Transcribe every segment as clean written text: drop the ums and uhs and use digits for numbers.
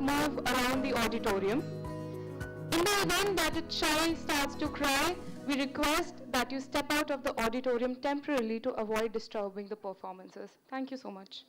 move around the auditorium. In the event that a child starts to cry, we request that you step out of the auditorium temporarily to avoid disturbing the performances. Thank you so much.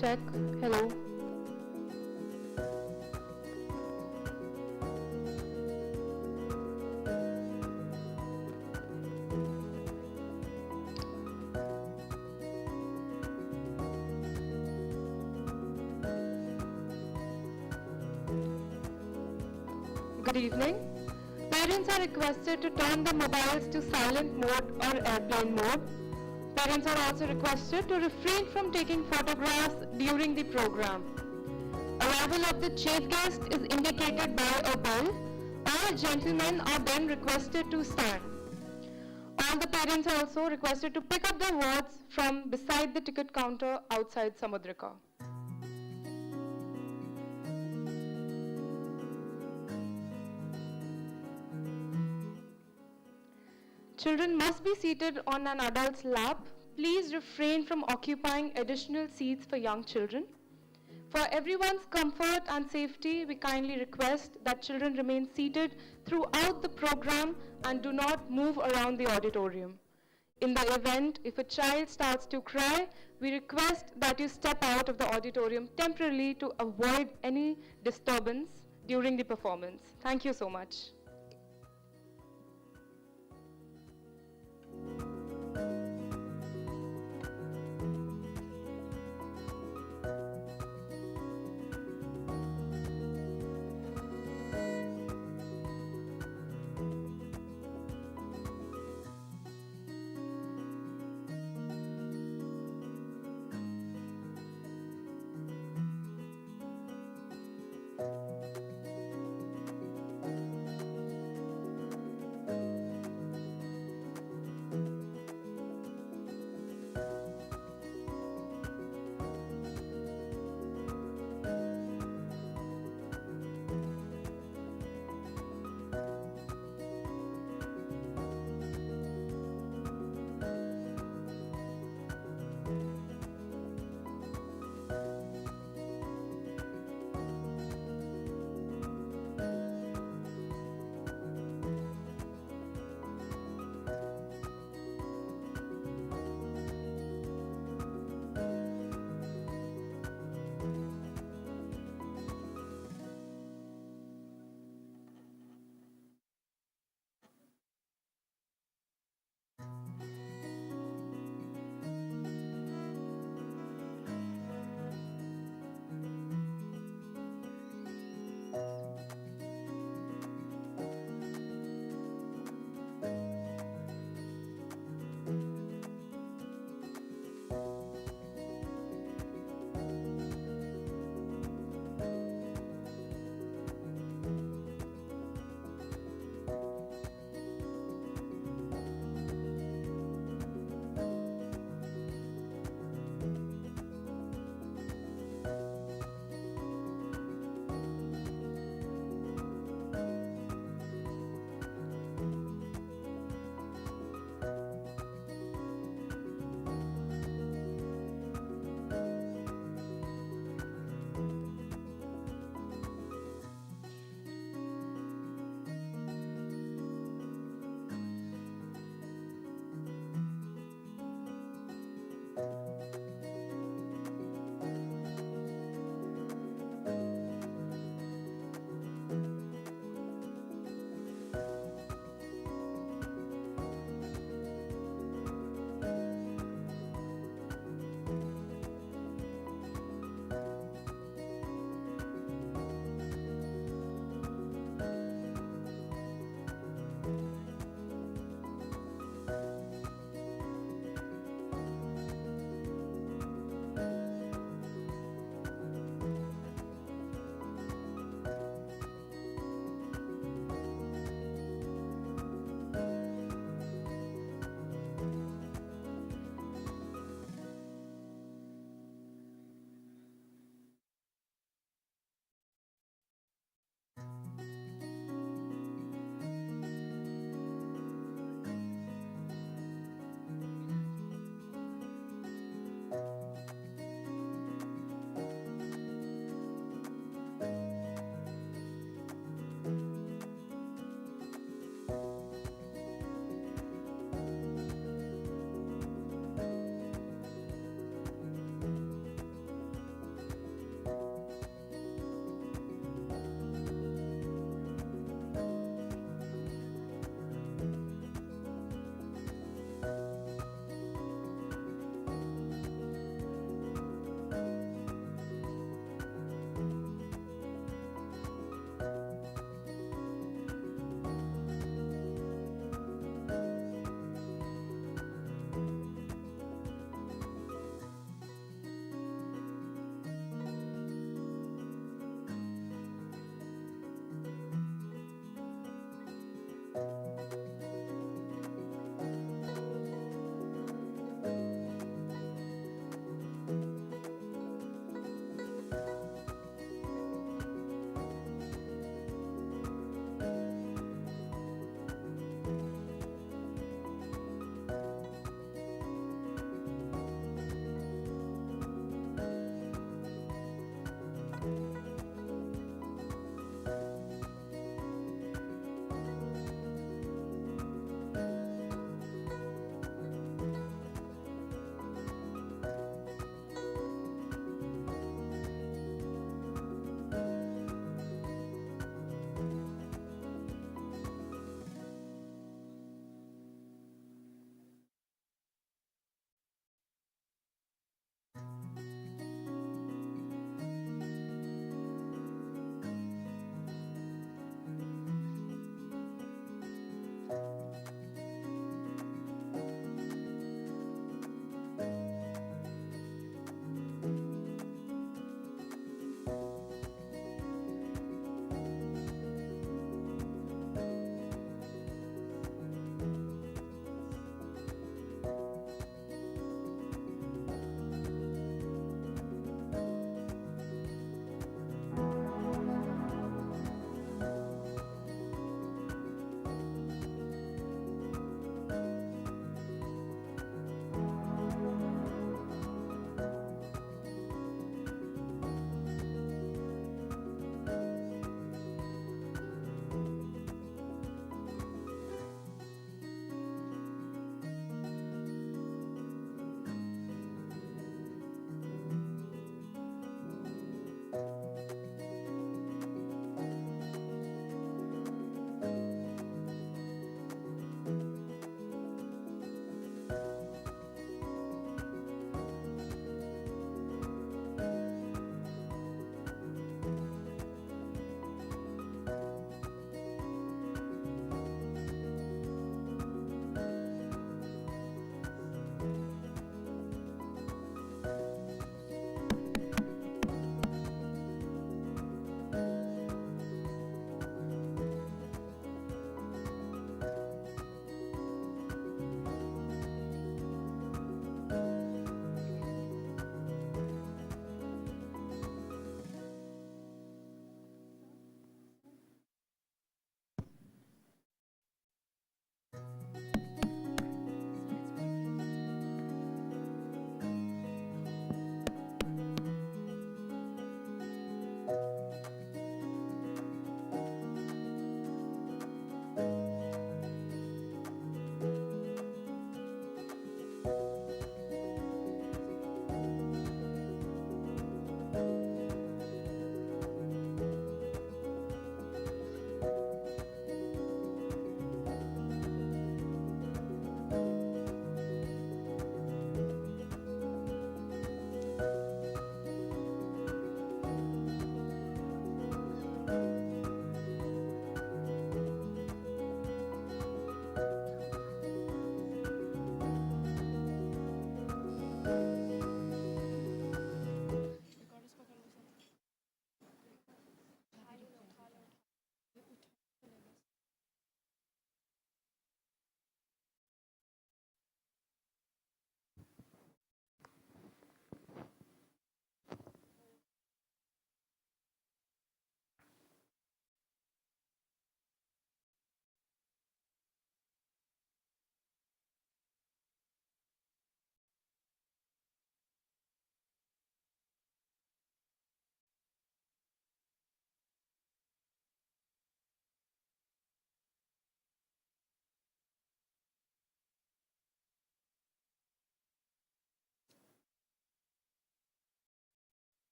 Check. Hello. Good evening. Parents are requested to turn their mobiles to silent mode or airplane mode. Parents are also requested to refrain from taking photographs during the program. Arrival of the chief guest is indicated by a bell. All gentlemen are then requested to stand. All the parents are also requested to pick up their wards from beside the ticket counter outside Samudrika. Children must be seated on an adult's lap. Please refrain from occupying additional seats for young children. For everyone's comfort and safety, we kindly request that children remain seated throughout the program and do not move around the auditorium. In the event, if a child starts to cry, we request that you step out of the auditorium temporarily to avoid any disturbance during the performance. Thank you so much.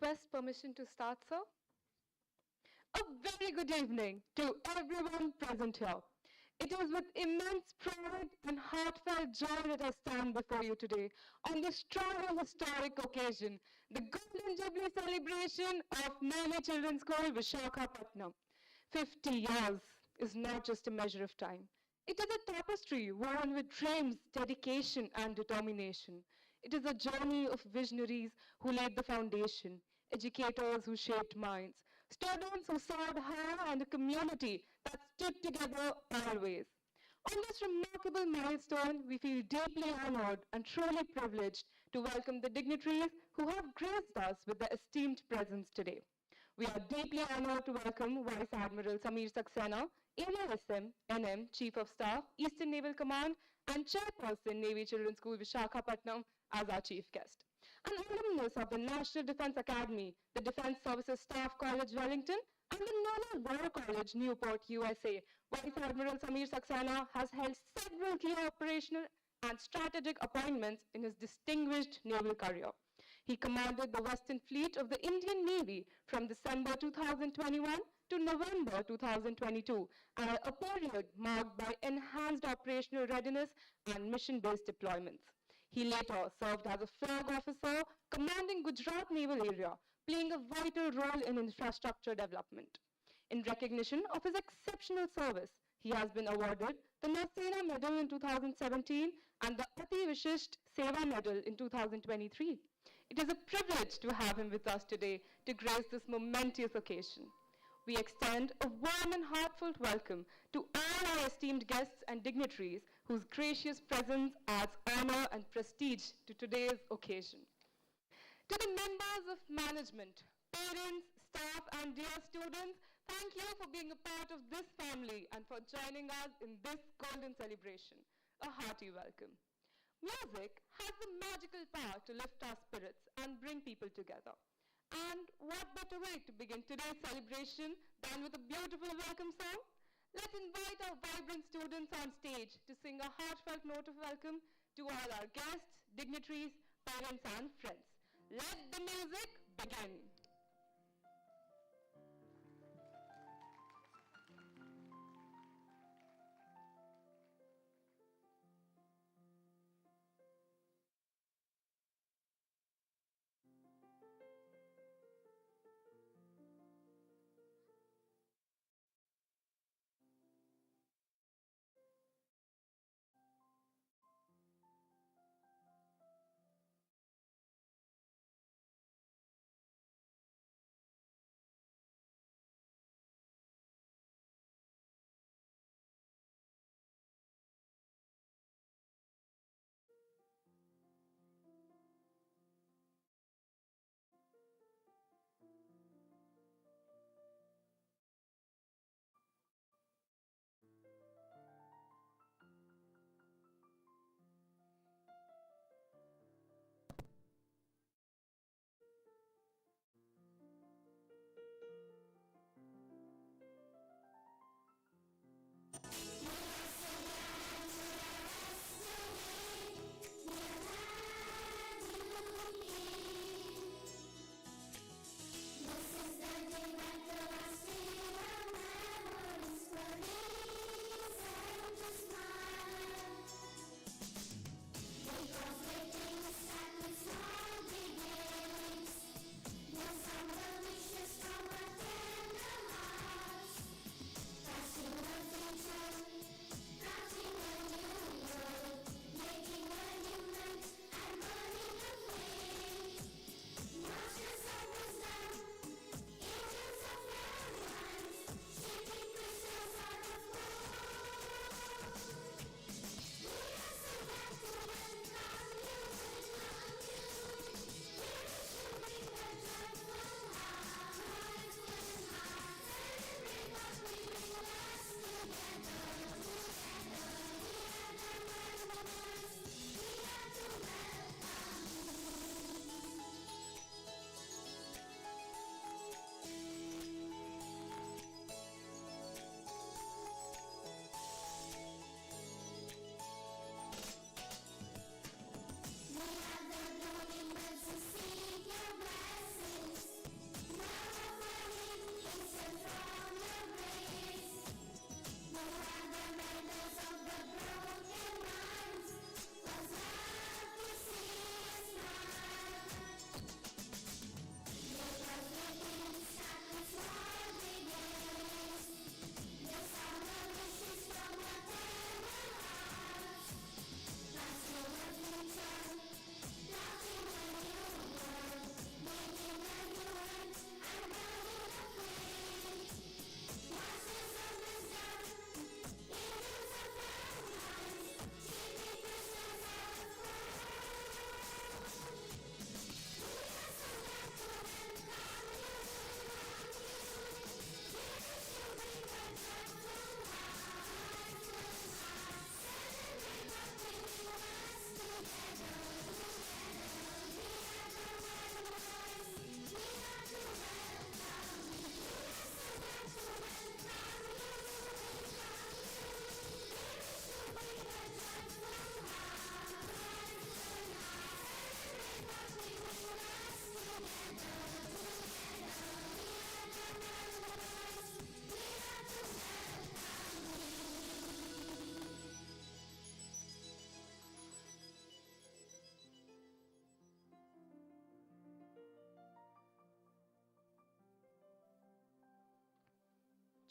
request permission to start, sir. A very good evening to everyone present here. It is with immense pride and heartfelt joy that I stand before you today on this strong and historic occasion, the Golden Jubilee celebration of Malgudi Children's School, Visakhapatnam. 50 years is not just a measure of time. It is a tapestry woven with dreams, dedication, and determination. It is a journey of visionaries who laid the foundation, educators who shaped minds, students who soared high, and a community that stood together always. On this remarkable milestone, we feel deeply honored and truly privileged to welcome the dignitaries who have graced us with their esteemed presence today. We are deeply honored to welcome Vice Admiral Samir Saxena, AISM, NM, Chief of Staff, Eastern Naval Command, and Chairperson, Navy Children's School, Visakhapatnam, as our chief guest. An alumnus of the National Defense Academy, the Defense Services Staff College, Wellington, and the Naval War College, Newport, USA, Vice Admiral Samir Saxena has held several key operational and strategic appointments in his distinguished naval career. He commanded the Western Fleet of the Indian Navy from December 2021 to November 2022, a period marked by enhanced operational readiness and mission-based deployments. He later served as a flag officer commanding Gujarat Naval Area, playing a vital role in infrastructure development. In recognition of his exceptional service, he has been awarded the Narsena Medal in 2017 and the Ati Vishisht Seva Medal in 2023. It is a privilege to have him with us today to grace this momentous occasion. We extend a warm and heartfelt welcome to all our esteemed guests and dignitaries whose gracious presence adds honor and prestige to today's occasion. To the members of management, parents, staff, and dear students, thank you for being a part of this family and for joining us in this golden celebration. A hearty welcome. Music has the magical power to lift our spirits and bring people together. And what better way to begin today's celebration than with a beautiful welcome song? Let's invite our vibrant students on stage to sing a heartfelt note of welcome to all our guests, dignitaries, parents, and friends. Let the music begin.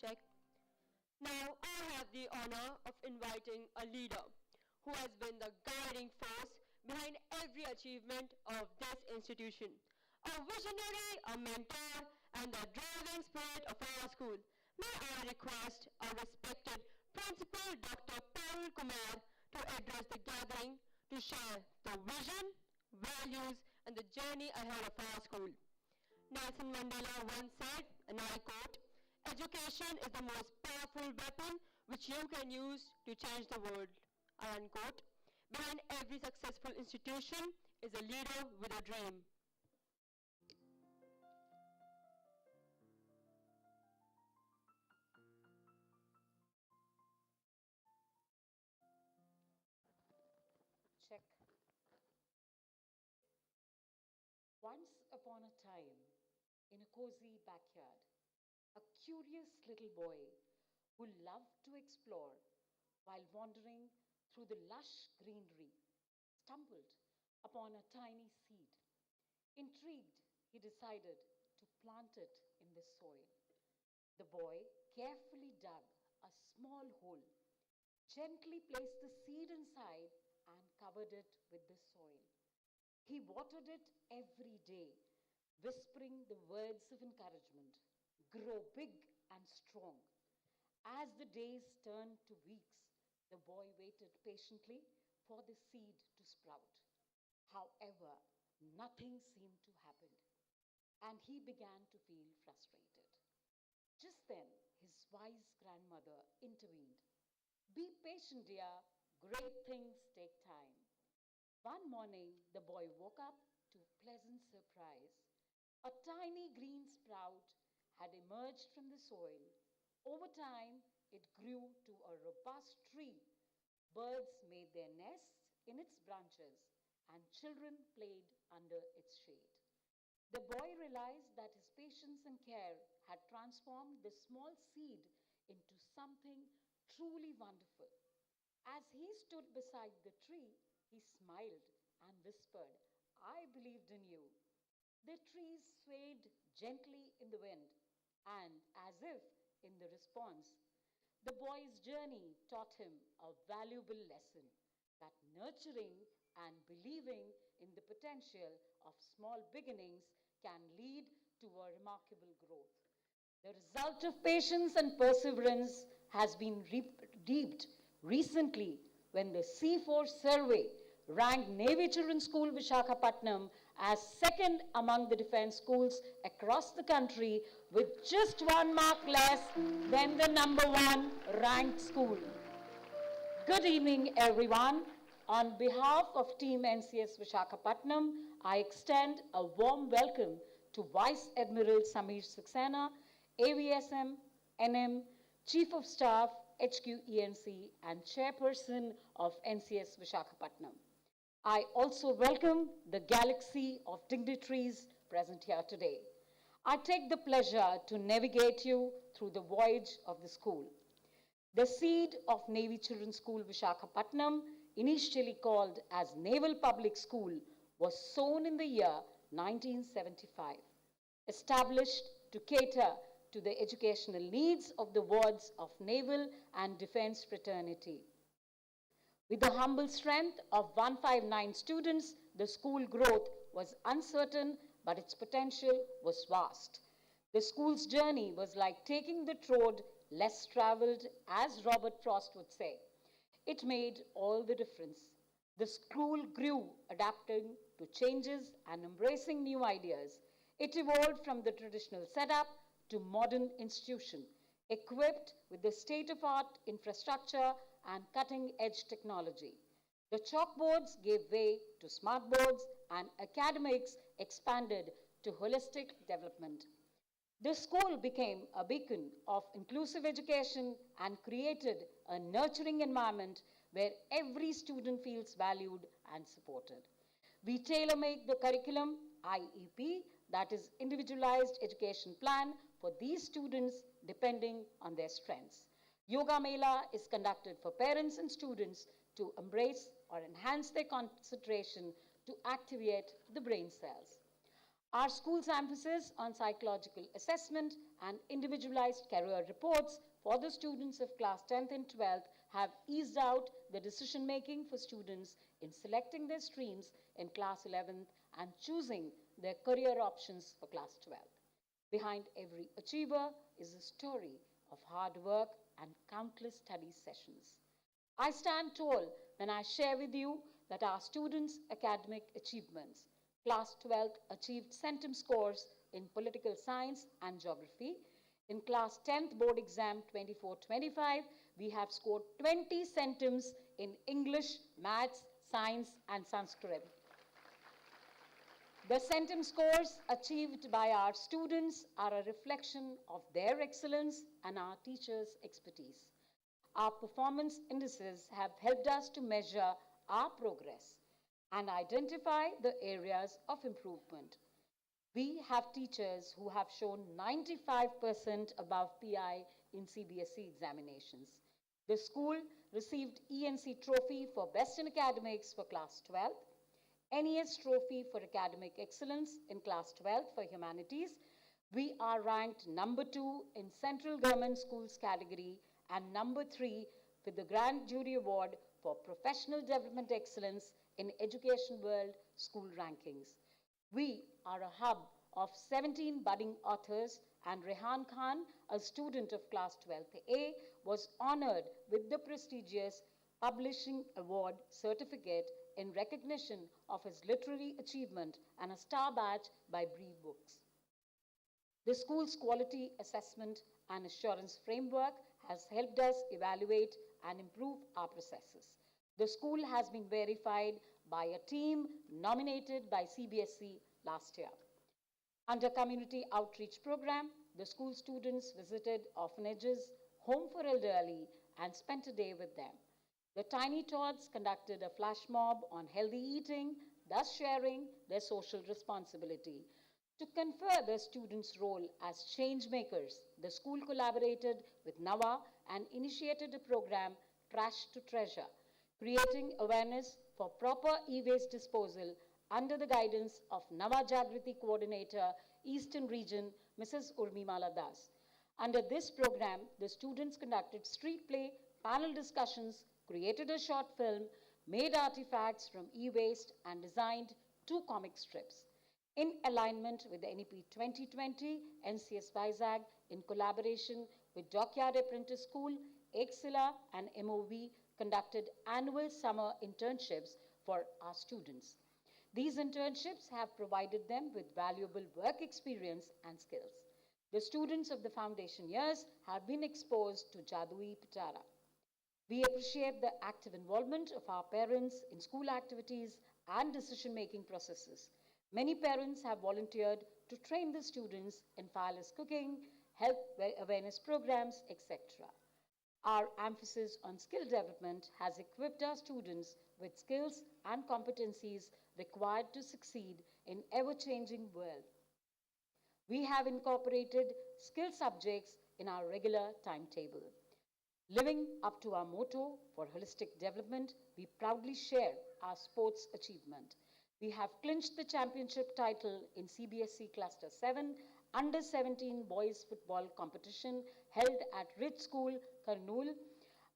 Check. Now I have the honor of inviting a leader who has been the guiding force behind every achievement of this institution. A visionary, a mentor, and the driving spirit of our school. May I request our respected Principal Dr. Parul Kumar to address the gathering to share the vision, values, and the journey ahead of our school. Nelson Mandela once said, and I quote, "Education is the most powerful weapon which you can use to change the world." I unquote. Behind every successful institution is a leader with a dream. Check. Once upon a time, in a cozy backyard, a curious little boy who loved to explore while wandering through the lush greenery stumbled upon a tiny seed. Intrigued, he decided to plant it in the soil. The boy carefully dug a small hole, gently placed the seed inside, and covered it with the soil. He watered it every day, whispering the words of encouragement: "Grow big and strong." As the days turned to weeks, the boy waited patiently for the seed to sprout. However, nothing seemed to happen, and he began to feel frustrated. Just then, his wise grandmother intervened. "Be patient, dear. Great things take time." One morning, the boy woke up to pleasant surprise. A tiny green sprout had emerged from the soil. Over time, it grew to a robust tree. Birds made their nests in its branches, and children played under its shade. The boy realized that his patience and care had transformed the small seed into something truly wonderful. As he stood beside the tree, he smiled and whispered, "I believed in you." The trees swayed gently in the wind, and as if in the response, the boy's journey taught him a valuable lesson: that nurturing and believing in the potential of small beginnings can lead to a remarkable growth. The result of patience and perseverance has been reaped recently when the C4 survey ranked Navy Children's School Vishakhapatnam as second among the defense schools across the country, with just 1 mark less than the number one ranked school. Good evening, everyone. On behalf of Team NCS Vishakhapatnam, I extend a warm welcome to Vice Admiral Samir Saxena, AVSM, NM, Chief of Staff, HQENC, and Chairperson of NCS Vishakhapatnam. I also welcome the galaxy of dignitaries present here today. I take the pleasure to navigate you through the voyage of the school. The seed of Navy Children's School Vishakhapatnam, initially called as Naval Public School, was sown in the year 1975. Established to cater to the educational needs of the wards of naval and defense fraternity. With the humble strength of 159 students, the school growth was uncertain, but its potential was vast. The school's journey was like taking the road less traveled, as Robert Frost would say. It made all the difference. The school grew, adapting to changes and embracing new ideas. It evolved from the traditional setup to modern institution, equipped with the state-of-art infrastructure and cutting-edge technology. The chalkboards gave way to smartboards, and academics expanded to holistic development. The school became a beacon of inclusive education and created a nurturing environment where every student feels valued and supported. We tailor-make the curriculum, IEP, that is Individualized Education Plan, for these students depending on their strengths. Yoga Mela is conducted for parents and students to embrace or enhance their concentration to activate the brain cells. Our school's emphasis on psychological assessment and individualized career reports for the students of class 10th and 12th have eased out the decision making for students in selecting their streams in class 11th and choosing their career options for class 12th. Behind every achiever is a story of hard work and countless study sessions. I stand tall when I share with you that our students' academic achievements. Class 12th achieved centum scores in political science and geography. In class 10th board exam 24-25, we have scored 20 centums in English, maths, science, and Sanskrit. The centum scores achieved by our students are a reflection of their excellence and our teachers' expertise. Our performance indices have helped us to measure our progress and identify the areas of improvement. We have teachers who have shown 95% above PI in CBSE examinations. The school received ENC trophy for Best in Academics for class 12th, NES trophy for academic excellence in class 12th for humanities. We are ranked number 2 in Central Government Schools category and number 3 with the Grand Jury Award for Professional Development Excellence in Education World School Rankings. We are a hub of 17 budding authors, and Rehan Khan, a student of class 12th A, was honored with the prestigious Publishing Award certificate in recognition of his literary achievement and a star badge by Bree Books. The school's quality assessment and assurance framework has helped us evaluate and improve our processes. The school has been verified by a team nominated by CBSE last year. Under Community Outreach Program, the school students visited orphanages, home for elderly, and spent a day with them. The Tiny Tots conducted a flash mob on healthy eating, thus sharing their social responsibility. To confer the students' role as change makers, the school collaborated with NAVA and initiated a program, Trash to Treasure, creating awareness for proper e-waste disposal under the guidance of NAVA Jagriti Coordinator, Eastern Region, Mrs. Urmimala Das. Under this program, the students conducted street play, panel discussions, created a short film, made artifacts from e-waste, and designed 2 comic strips. In alignment with the NEP 2020, NCS VZG, in collaboration with Dockyard Apprentice School, Excella, and MOV, conducted annual summer internships for our students. These internships have provided them with valuable work experience and skills. The students of the foundation years have been exposed to Jadui Pitara. We appreciate the active involvement of our parents in school activities and decision-making processes. Many parents have volunteered to train the students in fireless cooking, health awareness programs, etc. Our emphasis on skill development has equipped our students with skills and competencies required to succeed in ever-changing world. We have incorporated skill subjects in our regular timetable. Living up to our motto for holistic development, we proudly share our sports achievement. We have clinched the championship title in CBSE Cluster 7 Under 17 Boys Football competition held at Ridge School, Kurnool,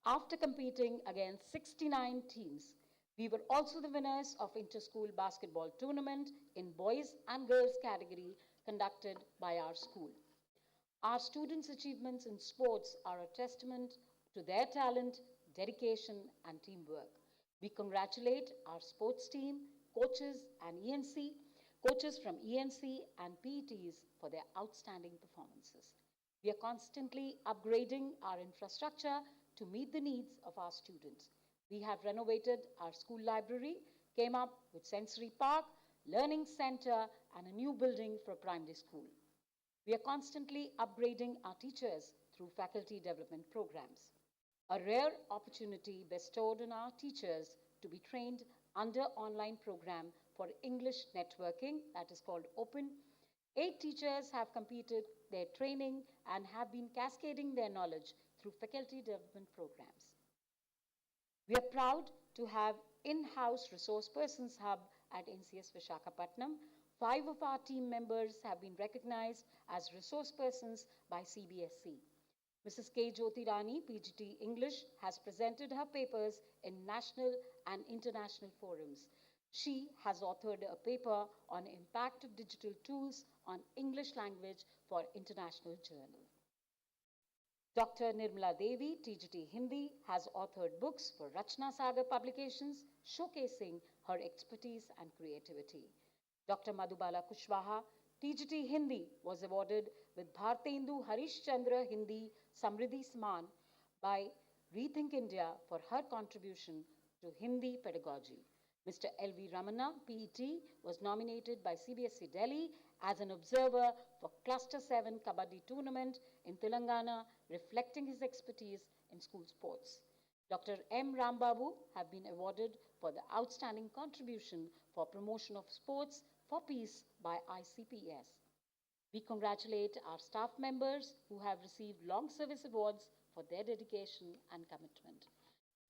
after competing against 69 teams. We were also the winners of inter-school basketball tournament in boys and girls category conducted by our school. Our students' achievements in sports are a testament to their talent, dedication, and teamwork. We congratulate our sports team, coaches from ENC and PETs for their outstanding performances. We are constantly upgrading our infrastructure to meet the needs of our students. We have renovated our school library, came up with sensory park, learning center, and a new building for primary school. We are constantly upgrading our teachers through faculty development programs. A rare opportunity bestowed on our teachers to be trained under online program for English networking, that is called Open. 8 teachers have completed their training and have been cascading their knowledge through faculty development programs. We are proud to have in-house resource persons hub at NCS Vishakhapatnam, 5 of our team members have been recognized as resource persons by CBSE. Mrs. K. Jyoti Rani, PGT English, has presented her papers in national and international forums. She has authored a paper on impact of digital tools on English language for international journal. Dr. Nirmala Devi, TGT Hindi, has authored books for Rachna Sagar Publications, showcasing her expertise and creativity. Dr. Madhubala Kushwaha, TGT Hindi, was awarded with Bhartendu Harish Chandra Hindi Samriddhi Sman by Rethink India for her contribution to Hindi pedagogy. Mr. L.V. Ramana, PET, was nominated by CBSE Delhi as an observer for Cluster 7 Kabaddi tournament in Telangana, reflecting his expertise in school sports. Dr. M. Rambabu have been awarded for the outstanding contribution for promotion of sports for peace by ICPS. We congratulate our staff members who have received long service awards for their dedication and commitment.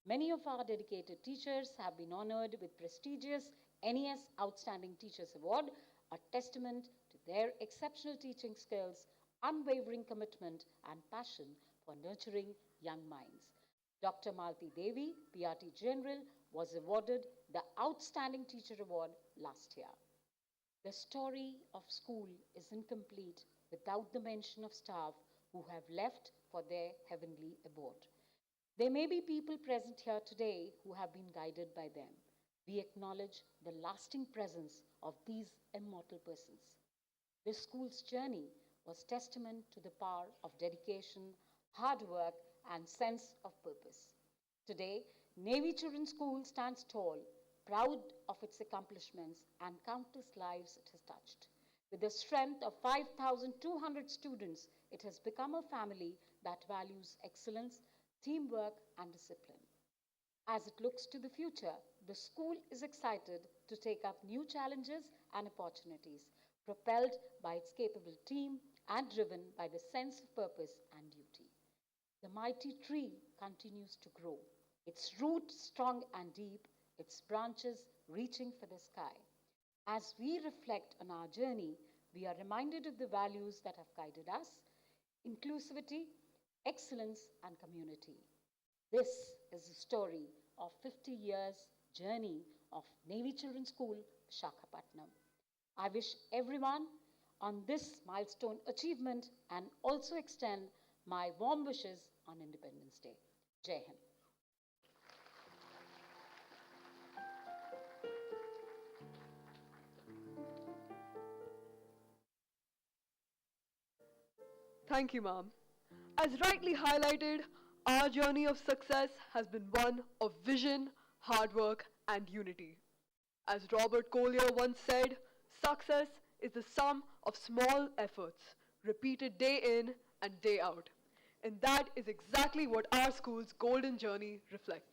Many of our dedicated teachers have been honored with prestigious NES Outstanding Teachers Award, a testament to their exceptional teaching skills, unwavering commitment, and passion for nurturing young minds. Dr. Malti Devi, PRT General, was awarded the Outstanding Teacher Award last year. The story of school is incomplete without the mention of staff who have left for their heavenly abode. There may be people present here today who have been guided by them. We acknowledge the lasting presence of these immortal persons. This school's journey was testament to the power of dedication, hard work, and sense of purpose. Today, Navy Children's School stands tall, proud of its accomplishments and countless lives it has touched. With the strength of 5,200 students, it has become a family that values excellence, teamwork, and discipline. As it looks to the future, the school is excited to take up new challenges and opportunities, propelled by its capable team and driven by the sense of purpose and duty. The mighty tree continues to grow, its roots strong and deep, its branches reaching for the sky. As we reflect on our journey, we are reminded of the values that have guided us: inclusivity, excellence, and community. This is the story of 50 years journey of Navy Children's School, Visakhapatnam. I wish everyone on this milestone achievement and also extend my warm wishes on Independence Day. Jai Hind. Thank you, ma'am. As rightly highlighted, our journey of success has been one of vision, hard work, and unity. As Robert Collier once said, success is the sum of small efforts, repeated day in and day out. And that is exactly what our school's golden journey reflects.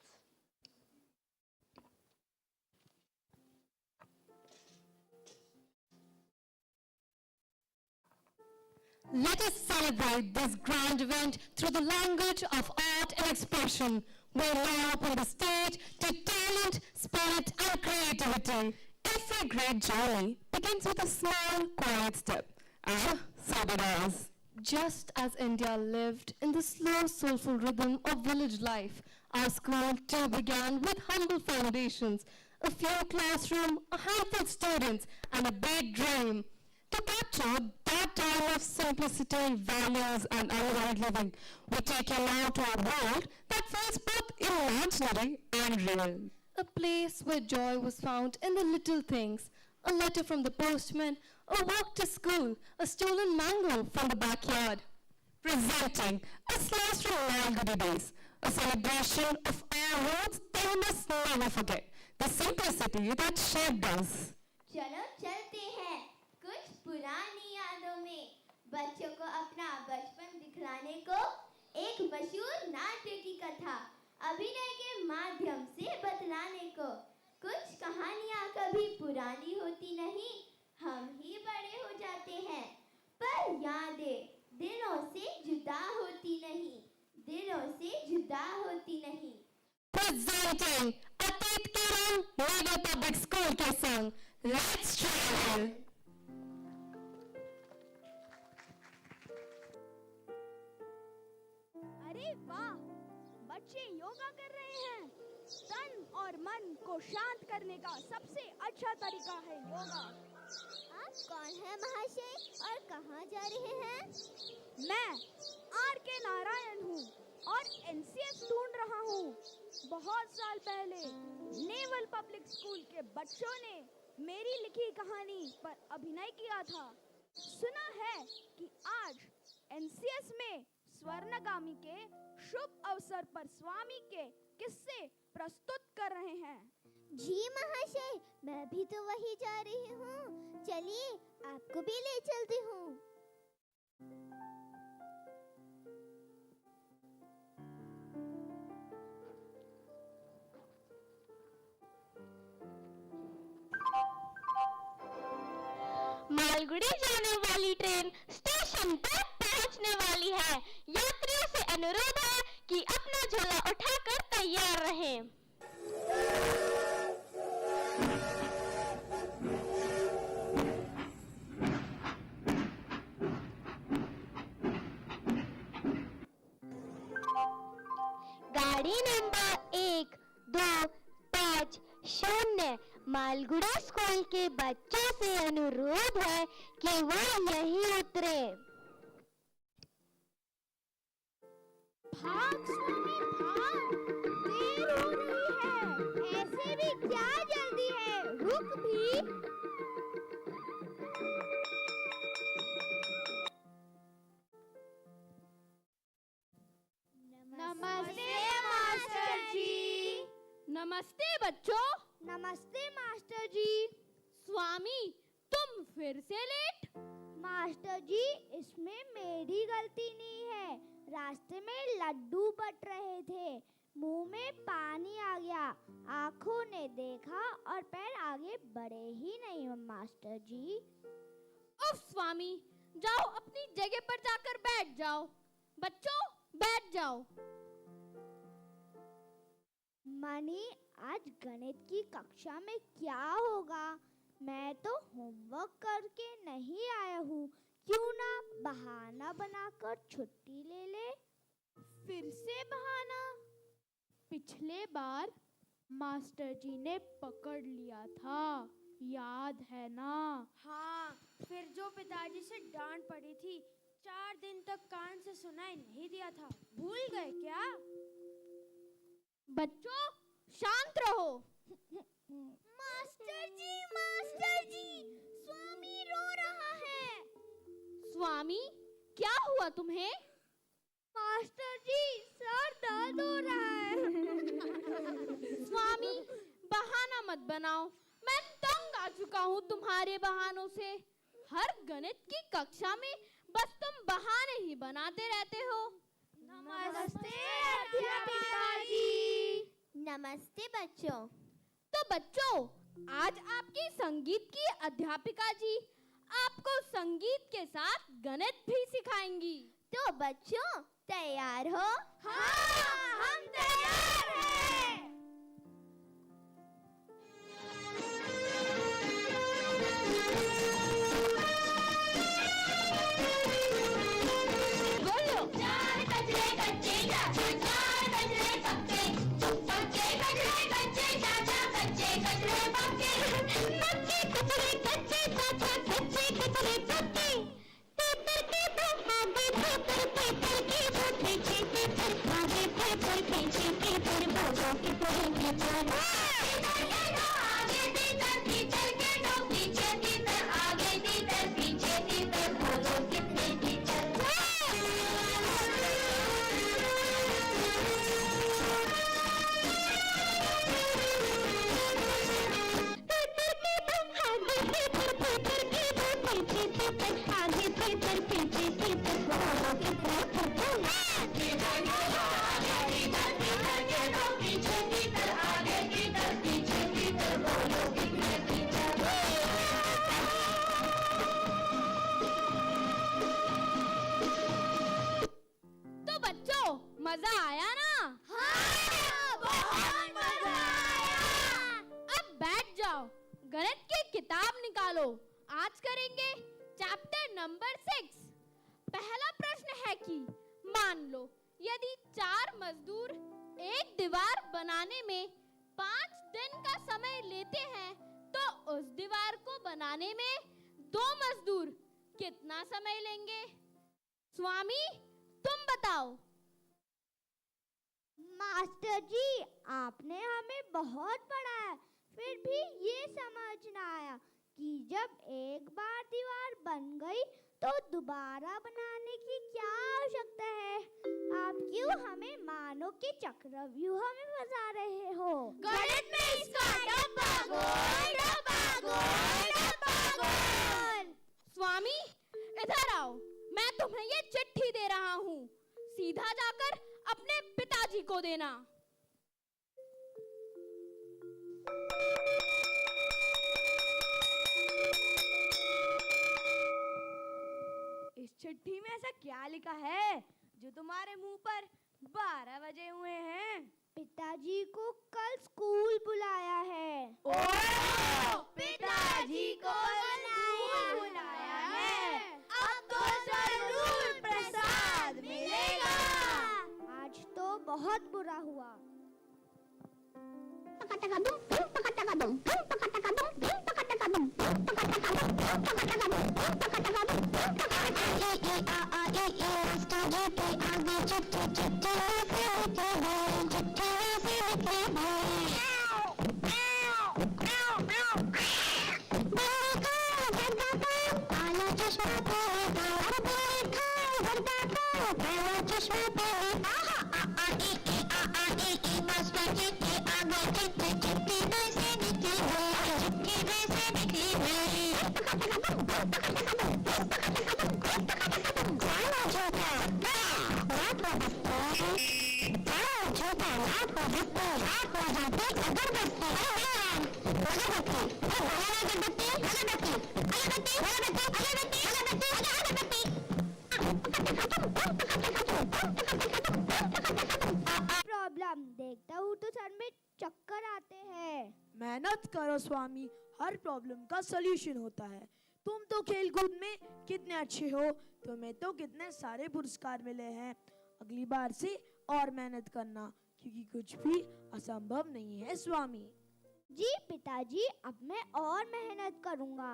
Let us celebrate this grand event through the language of art and expression. We lay up on the stage to talent, spirit, and creativity. Every great journey begins with a small, quiet step. So did ours. Just as India lived in the slow, soulful rhythm of village life, our school too began with humble foundations, a few classrooms, a handful of students, and a big dream. To capture that time of simplicity, values, and unworried living, we take you now to a world that feels both imaginary and real. A place where joy was found in the little things, a letter from the postman, a walk to school, a stolen mango from the backyard. Presenting a slice from Malgudi Days, a celebration of our roots that we must never forget, the simplicity that shaped us. चलो चलते हैं कुछ पुरानी यादों में बच्चों को अपना बचपन दिखलाने को एक मशहूर नाट्य की कथा अभिनय के माध्यम से बतलाने को कुछ कहानियाँ कभी पुरानी होती नहीं हम ही बड़े हो जाते हैं पर यादें दिलों से जुदा होती नहीं दिलों से जुदा होती नहीं Presenting Atit Kiran Nagar Public School के संग Let's Travel. योगा कर रहे हैं। तन और मन को शांत करने का सबसे अच्छा तरीका है योगा। आप कौन है महाशय और कहाँ जा रहे हैं? मैं R.K. नारायण हूँ और NCS ढूंढ रहा हूँ। बहुत साल पहले नेवल पब्लिक स्कूल के बच्चों ने मेरी लिखी कहानी पर अभिनय किया था। सुना है कि आज NCS में स्वर्णगामी के शुभ अवसर पर स्वामी के किस्से प्रस्तुत कर रहे हैं। जी महाशय, मैं भी तो वही जा रही हूँ। चलिए आपको भी ले चलती हूँ। मालगुडी जाने वाली ट्रेन स्टेशन पर पहुंचने वाली है। यात्रियों से अनुरोध है कि अपना झोला उठाकर तैयार रहें। गाड़ी नंबर 1250 मालगुड़ा स्कूल के बच्चों से अनुरोध है कि वो यहीं उतरे। भाग स्वामी भाग, देर हो रही है। ऐसे भी क्या जल्दी है, रुक भी। नमस्ते मास्टर जी। नमस्ते बच्चों। नमस्ते मास्टर जी। स्वामी तुम फिर से लेट। मास्टर जी, इसमें मेरी गलती नहीं है। रास्ते में लड्डू बट रहे थे, मुंह में पानी आ गया, आंखों ने देखा और पैर आगे बढ़े ही नहीं मास्टर जी। उफ स्वामी, जाओ अपनी जगह पर जाकर बैठ जाओ। बच्चों बैठ जाओ। मनी, आज गणित की कक्षा में क्या होगा? मैं तो होमवर्क करके नहीं आया हूँ। क्यों ना बहाना बनाकर छुट्टी ले ले? फिर से बहाना? पिछले बार मास्टर जी ने पकड़ लिया था, याद है ना? हाँ, फिर जो पिताजी से डांट पड़ी थी, 4 दिन तक कान से सुनाई नहीं दिया था। भूल गए क्या? बच्चों शांत रहो। मास्टर जी, स्वामी रो रहा है। स्वामी, क्या हुआ तुम्हें? मास्टर जी, सर दर्द हो रहा है। स्वामी, बहाना मत बनाओ। मैं तंग आ चुका हूँ तुम्हारे बहानों से। हर गणित की कक्षा में बस तुम बहाने ही बनाते रहते हो। नमस्ते अध्यापिका जी। नमस्ते बच्चों। तो बच्चों, आज आपकी संगीत की अध्यापिका जी आपको संगीत के साथ गणित भी सिखाएंगी। तो बच्चों तैयार हो? हाँ, हम तैयार हैं। बोलो। 4 कचरे कच्चे चाचा, 4 कचरे पक्के, पक्के कचरे कच्चे चाचा, कच्चे कचरे पक्के, पक्के कचरे कच्चे चाचा, कच्चे कचरे पक्के। पेपर के आगे पेपर, पेपर के पीछे पेपर, आगे पेपर पीछे पेपर, बोलो कितने पेपर। आगे तीतर, तीतर के दो पीछे तीतर, आगे तीतर पीछे तीतर, बोलो कितने तीतर। तो बच्चों, मजा आया ना? हाँ, बहुत मजा आया। अब बैठ जाओ, गणित की किताब निकालो। आज करेंगे चैप्टर नंबर 6। पहला प्रश्न है कि मान लो यदि 4 मजदूर एक दीवार बनाने में 5 दिन का समय लेते हैं, तो उस दीवार को बनाने में 2 मजदूर कितना समय लेंगे? स्वामी, तुम बताओ। मास्टर जी, आपने हमें बहुत पढ़ाया, फिर भी ये समझ ना आया कि जब एक बार दीवार बन गई तो दोबारा बनाने की क्या आवश्यकता है? आप क्यों हमें मानो के चक्रव्यूह में फंसा रहे हो? गणित में इसका डब्बा गोल, डब्बा गोल, डब्बा गोल। स्वामी, इधर आओ, मैं तुम्हें ये चिट्ठी दे रहा हूँ, सीधा जाकर अपने पिताजी को देना। इस चिट्ठी में ऐसा क्या लिखा है जो तुम्हारे मुंह पर 12 बजे हुए हैं? पिताजी को कल स्कूल बुलाया है। ओह, पिताजी को स्कूल बुलाया है। अब तो जरूर प्रसाद मिलेगा। आज तो बहुत बुरा हुआ। प्रॉब्लम देखता हूँ तो सर में चक्कर आते हैं। मेहनत करो स्वामी, हर प्रॉब्लम का सॉल्यूशन होता है। तुम तो खेलकूद में कितने अच्छे हो, तुम्हें तो कितने सारे पुरस्कार मिले हैं। अगली बार से और मेहनत करना, क्योंकि कुछ भी असंभव नहीं है स्वामी। जी पिताजी, अब मैं और मेहनत करूँगा।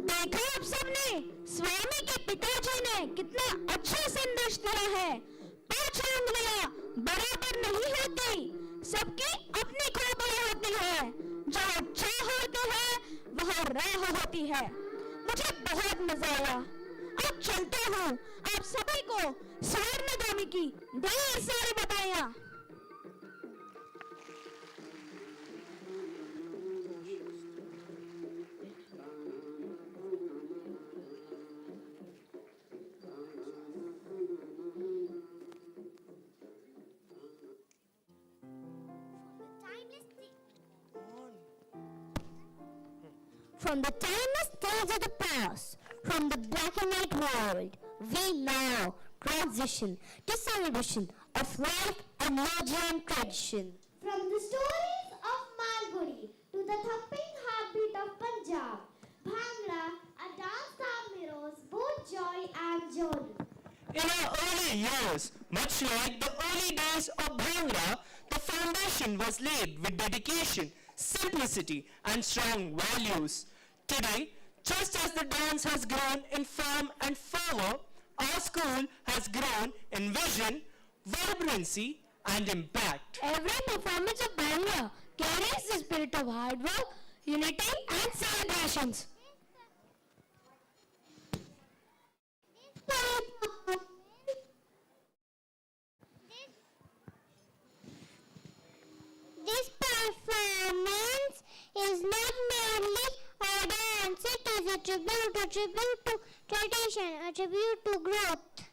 देखा आप सबने, स्वामी के पिताजी ने कितना अच्छा संदेश दिया है। 5 उंगलियां बराबर नहीं होती, सबकी अपनी खूबियां होती है। जहाँ चाह होती है वहाँ राह होती है। मुझे बहुत मजा आया। अब चलते हूँ, आप सभी को स्वर्णगामी की ढेर सारी बधाइयाँ। From the timeless days of the past, from the black and white world, we now transition to celebration of life and Nigerian tradition. From the stories of Malgudi to the thumping heartbeat of Punjab, Bhangra, a dance that mirrors both joy and joy. In our early years, much like the early days of Bhangra, the foundation was laid with dedication, simplicity, and strong values. Today, just as the dance has grown in form and fervor, our school has grown in vision, vibrancy, and impact. Every performance of Bhangra carries the spirit of hard work, unity, and celebrations. This performance is not merely a dance, it is a tribute to tradition, a tribute to growth.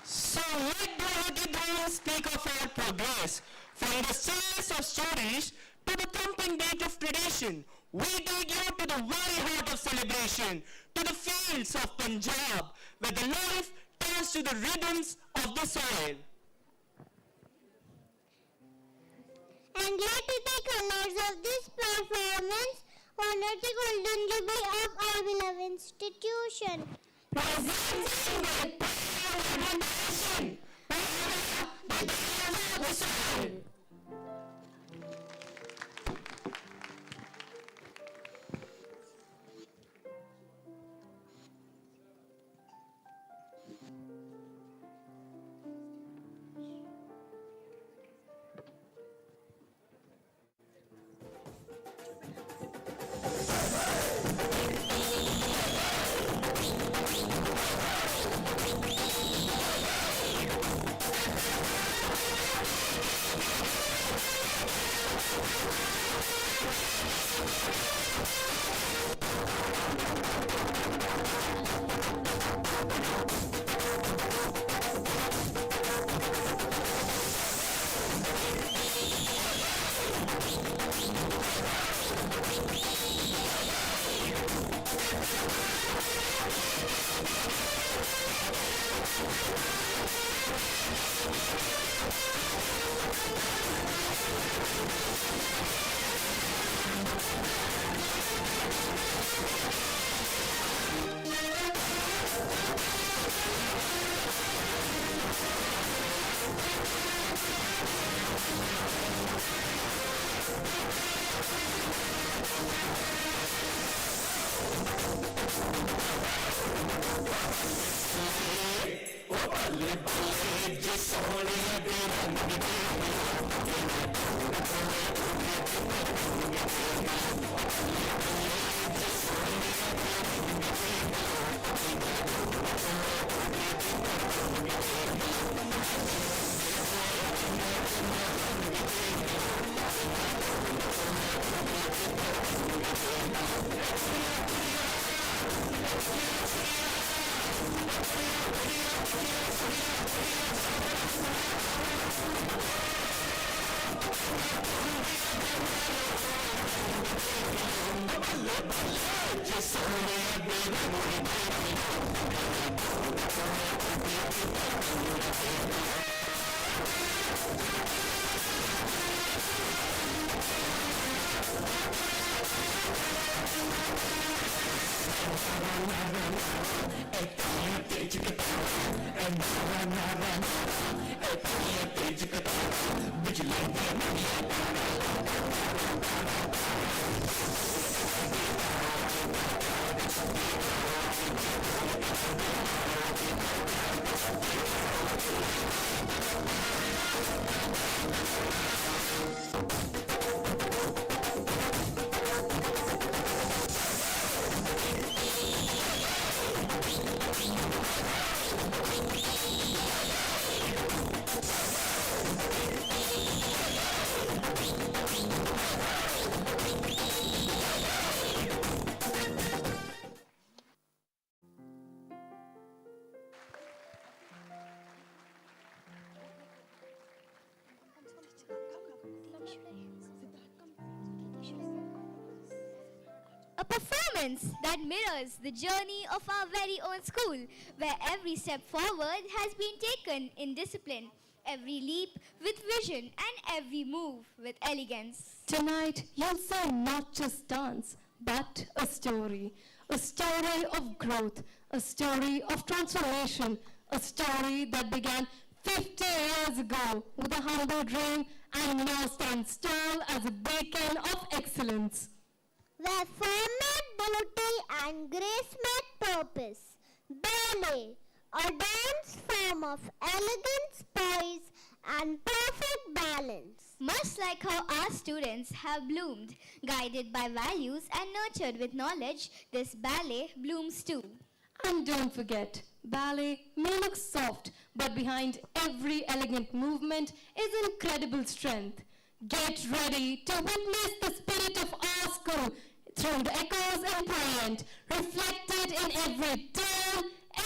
So let Malgudi Days speak of our progress. From the stillness of stories to the thumping beat of tradition, we take you to the very heart of celebration, to the fields of Punjab, where the life turns to the rhythms of the soil. And let the colors of this performance honor the golden jubilee of our beloved institution. Presenting with pride and nation, the days of the soul. A performance that mirrors the journey of our very own school, where every step forward has been taken in discipline, every leap with vision, and every move with elegance. Tonight, you'll see not just dance, but a story of growth, a story of transformation, a story that began 50 years ago with a humble dream and now stands tall as a beacon of excellence. Where form met beauty and grace met purpose. Ballet, a dance form of elegance, poise, and perfect balance. Much like how our students have bloomed, guided by values and nurtured with knowledge, this ballet blooms too. And don't forget, ballet may look soft, but behind every elegant movement is incredible strength. Get ready to witness the spirit of our school through the echoes and triumph, reflected in every turn,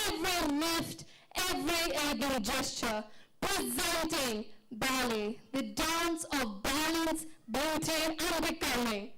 every lift, every elegant gesture, presenting ballet, the dance of balance, beauty, and becoming.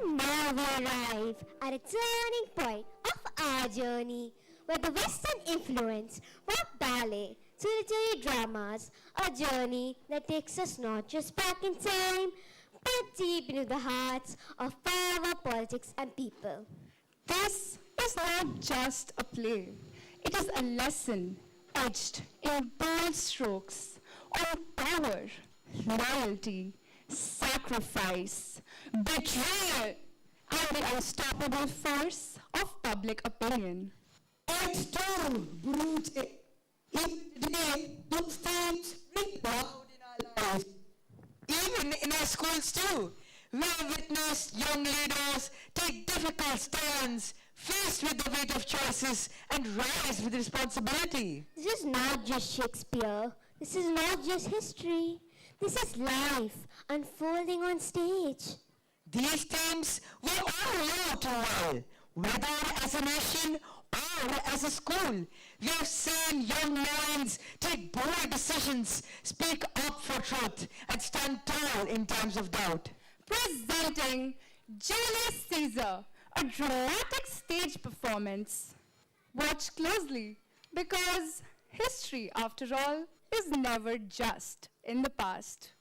Now we arrive at a turning point of our journey, where the Western influence from ballet to literary dramas, a journey that takes us not just back in time, but deep into the hearts of power, politics, and people. This is not just a play. It is a lesson etched in bold strokes on power, loyalty, sacrifice, betrayal, and the unstoppable force of public opinion. And to brute even today, those themes ring loud in our lives. Even in our schools too, we have witnessed young leaders take difficult stands, faced with the weight of choices, and rise with responsibility. This is not just Shakespeare. This is not just history. This is life unfolding on stage. These themes we all know too well, whether as a nation or as a school. We have seen young minds take bold decisions, speak up for truth, and stand tall in times of doubt. Presenting Julius Caesar, a dramatic stage performance. Watch closely, because history, after all, is never just in the past.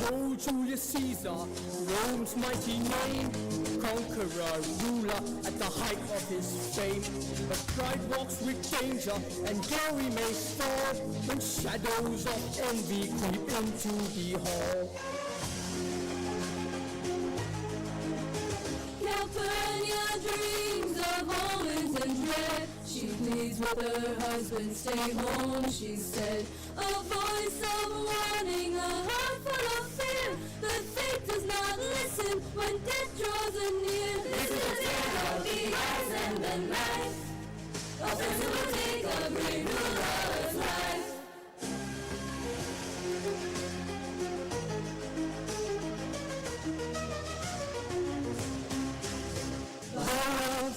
Oh, Julius Caesar, Rome's mighty name, conqueror, ruler at the height of his fame. But pride walks with danger, and glory may fall when shadows of envy creep into the hall. Calpurnia dreams of omens and dread. She pleads with her husband, stay home, she said. A voice of warning, a heart full of fear. But fate does not listen when death draws near. This is the tale of the eyes and the knife. A person will take a great ruler's life.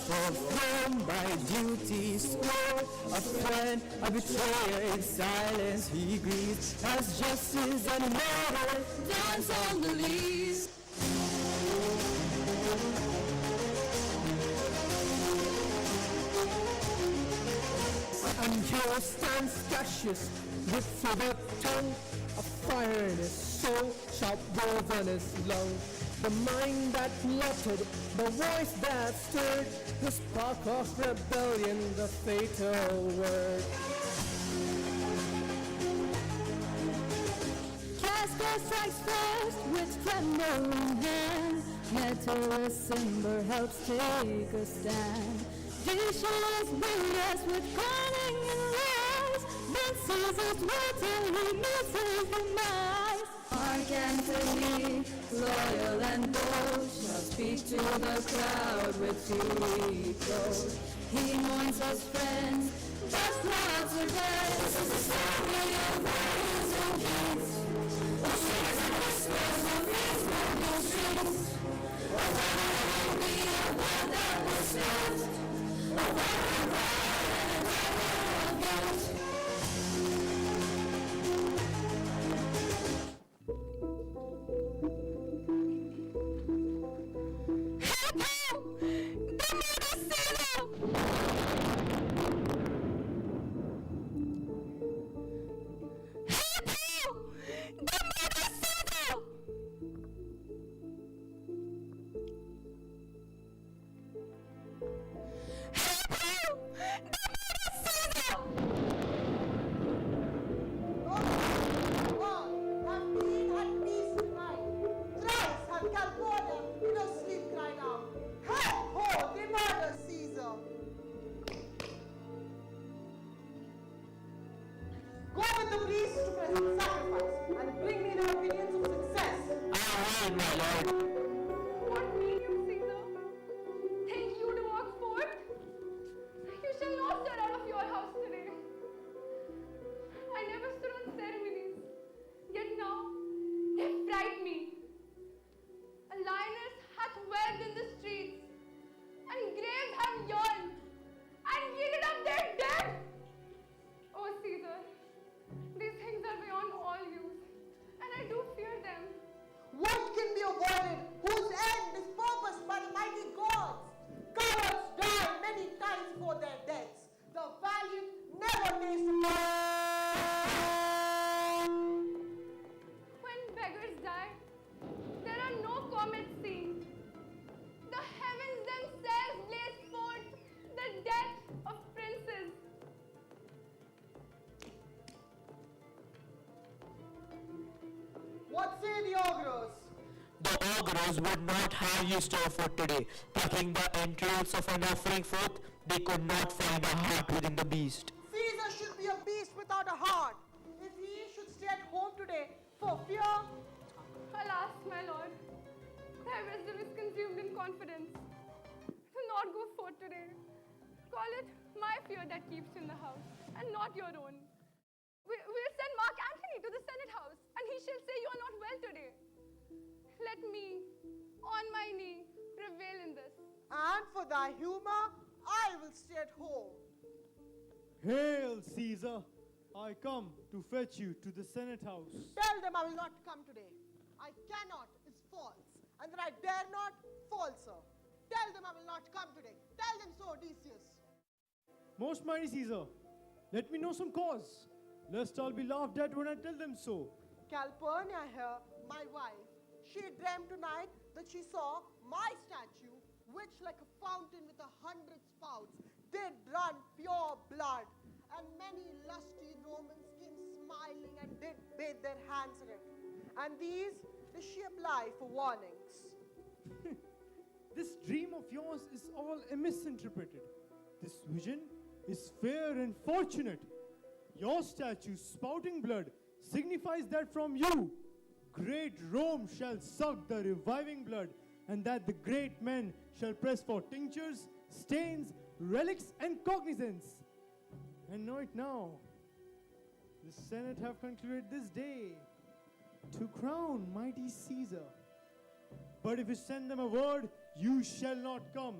From my duty swore, a friend, a betrayer in silence he grieves, as justice and murder Dance on the leaves. And here stands Cassius with feathered tongue, a fire in his soul, sharp woven his lung. The mind that plotted, the voice that stirred, the spark of rebellion, the fatal word. Casper strikes first with trembling hand. Metallus Ember helps take a stand. Decisions bring us with cunning and lies. Then Caesar's water he meets his demise. Mark Antony, loyal and bold, shall speak to the crowd with Peacock. He mourns his friends, but crowds are dead. This is the story of warriors and kings. The shakes and whispers of his broken streets. A battle will be a war that was lost. A war of pride and a war of guilt. Ogres would not have you stir for today. Plucking the entrails of an offering forth, they could not find a heart within the beast. Caesar should be a beast without a heart. If he should stay at home today for fear... Alas, my lord, thy wisdom is consumed in confidence. Do not go forth today. Call it my fear that keeps you in the house, and not your own. We'll send Mark Antony to the Senate house, and he shall say you are not well today. Let me, on my knee, prevail in this. And for thy humor, I will stay at home. Hail, Caesar! I come to fetch you to the Senate House. Tell them I will not come today. I cannot is false, and that I dare not, falser. Tell them I will not come today. Tell them so, Odysseus. Most mighty Caesar, let me know some cause, lest I'll be laughed at when I tell them so. Calpurnia here, my wife, she dreamt tonight that she saw my statue, which like a fountain with 100 spouts did run pure blood, and many lusty Romans came smiling and did bathe their hands in it. And these did she apply for warnings. This dream of yours is all misinterpreted. This vision is fair and fortunate. Your statue spouting blood signifies that from you, great Rome shall suck the reviving blood, and that the great men shall press for tinctures, stains, relics, and cognizance. And know it now, the Senate have concluded this day to crown mighty Caesar. But if you send them a word, you shall not come,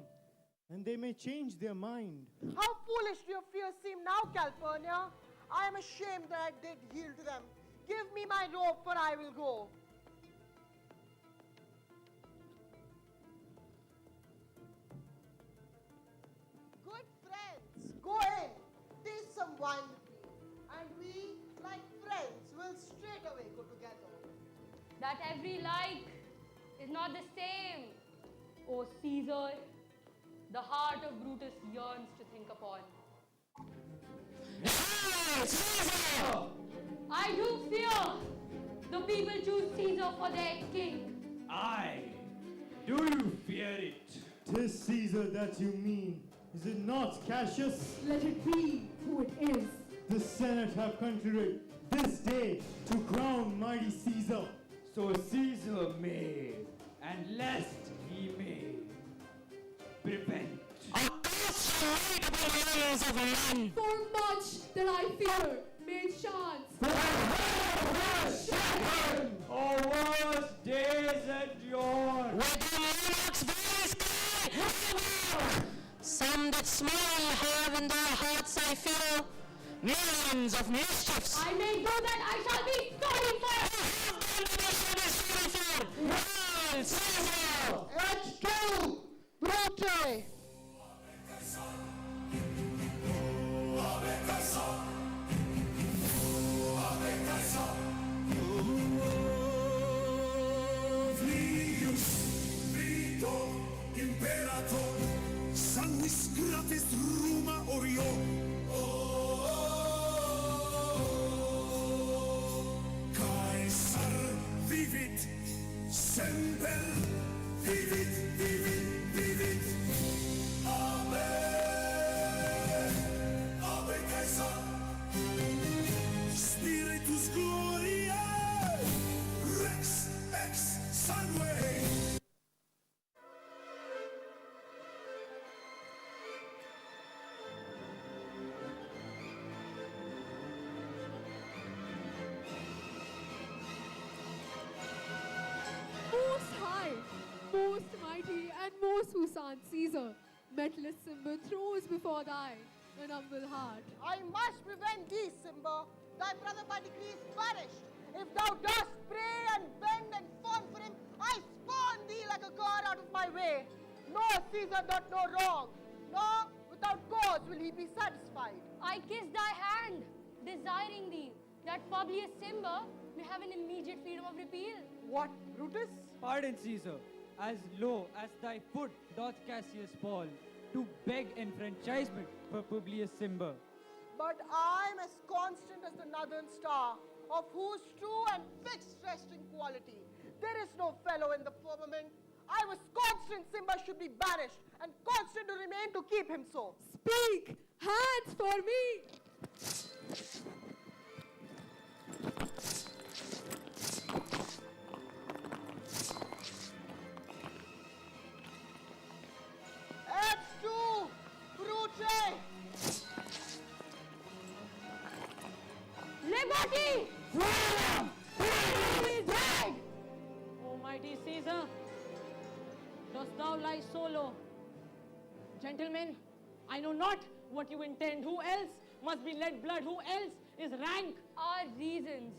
and they may change their mind. How foolish do your fears seem now, Calpurnia? I am ashamed that I did yield to them. Give me my robe, for I will go. Good friends, go in, taste some wine with me, and we, like friends, will straightway go together. That every like is not the same, O Caesar, the heart of Brutus yearns to think upon. Caesar! I do fear the people choose Caesar for their king. Aye, do you fear it? 'Tis Caesar that you mean, is it not, Cassius? Let it be who it is. The Senate have concluded this day to crown mighty Caesar. So Caesar may, and lest he may, prevent. For much that I fear may chance. Oh, worse days endure. Some that smile have in their hearts, I feel, millions of mischiefs. I may go that I shall be sorry for. Well, Caesar! H2! Brute! Imperator, sanguis gratis Roma Orio. Caesar vivit, semper vivit, vivit, vivit. Amen, Amen Caesar. Spiritus gloriae, Rex ex sangue. Most high, most mighty, and most puissant Caesar, metless Simba throws before thy an humble heart. I must prevent thee, Simba. Thy brother by degree is banished. If thou dost pray and bend and fawn for him, I spurn thee like a god out of my way. No, Caesar doth no wrong. No, without cause will he be satisfied. I kiss thy hand, desiring thee, that Publius Simba may have an immediate freedom of repeal. What, Brutus? Pardon, Caesar, as low as thy foot doth Cassius fall, to beg enfranchisement for Publius Simba. But I'm as constant as the northern star, of whose true and fixed resting quality there is no fellow in the firmament. I was constant Simba should be banished, and constant to remain to keep him so. Speak! Hands for me! H2! Brute! Liberty! Freedom! Freedom is dead! O mighty Caesar, dost thou lie so low? Gentlemen, I know not what you intend. Who else must be led blood? Who else is rank. Our reasons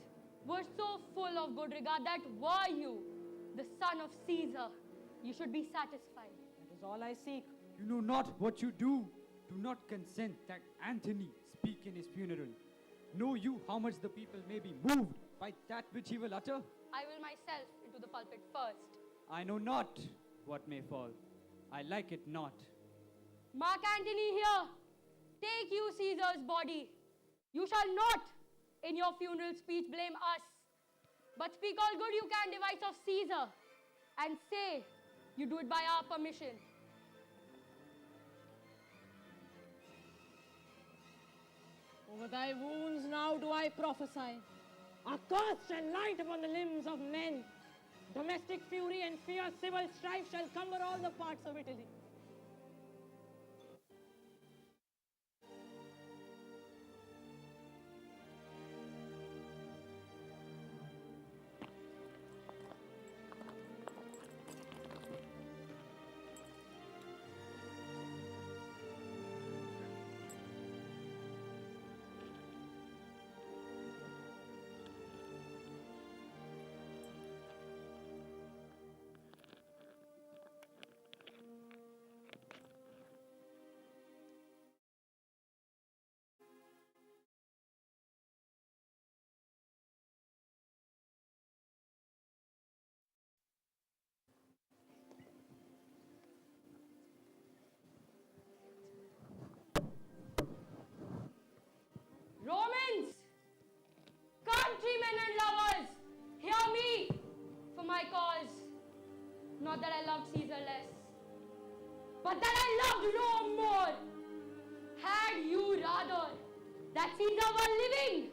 were so full of good regard that were you the son of Caesar, you should be satisfied. That is all I seek. You know not what you do. Do not consent that Antony speak in his funeral. Know you how much the people may be moved by that which he will utter? I will myself into the pulpit first. I know not what may fall. I like it not. Mark Antony here. Take you Caesar's body. You shall not in your funeral speech blame us, but speak all good you can devise of Caesar, and say you do it by our permission. Over thy wounds now do I prophesy. A curse shall light upon the limbs of men. Domestic fury and fierce civil strife shall cumber all the parts of Italy. Romans, countrymen and lovers, hear me for my cause. Not that I loved Caesar less, but that I loved Rome more. Had you rather that Caesar were living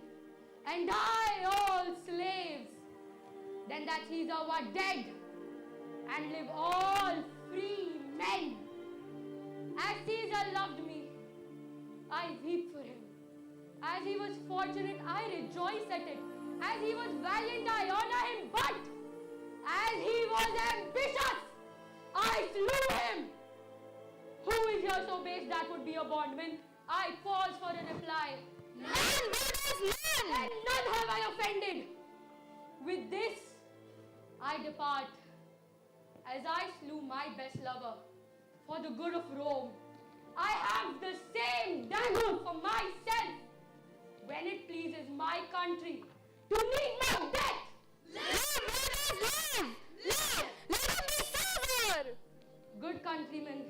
and I all slaves, than that Caesar were dead and live all free men. As Caesar loved me, I weep for him. As he was fortunate, I rejoice at it. As he was valiant, I honor him. But as he was ambitious, I slew him. Who is here so base that would be a bondman? I pause for a reply. None, brothers, none! And none have I offended. With this, I depart. As I slew my best lover for the good of Rome, I have the same dagger for myself. When it pleases my country to need my death. Live, brothers, live! Live! Let him be Caesar! Good countrymen,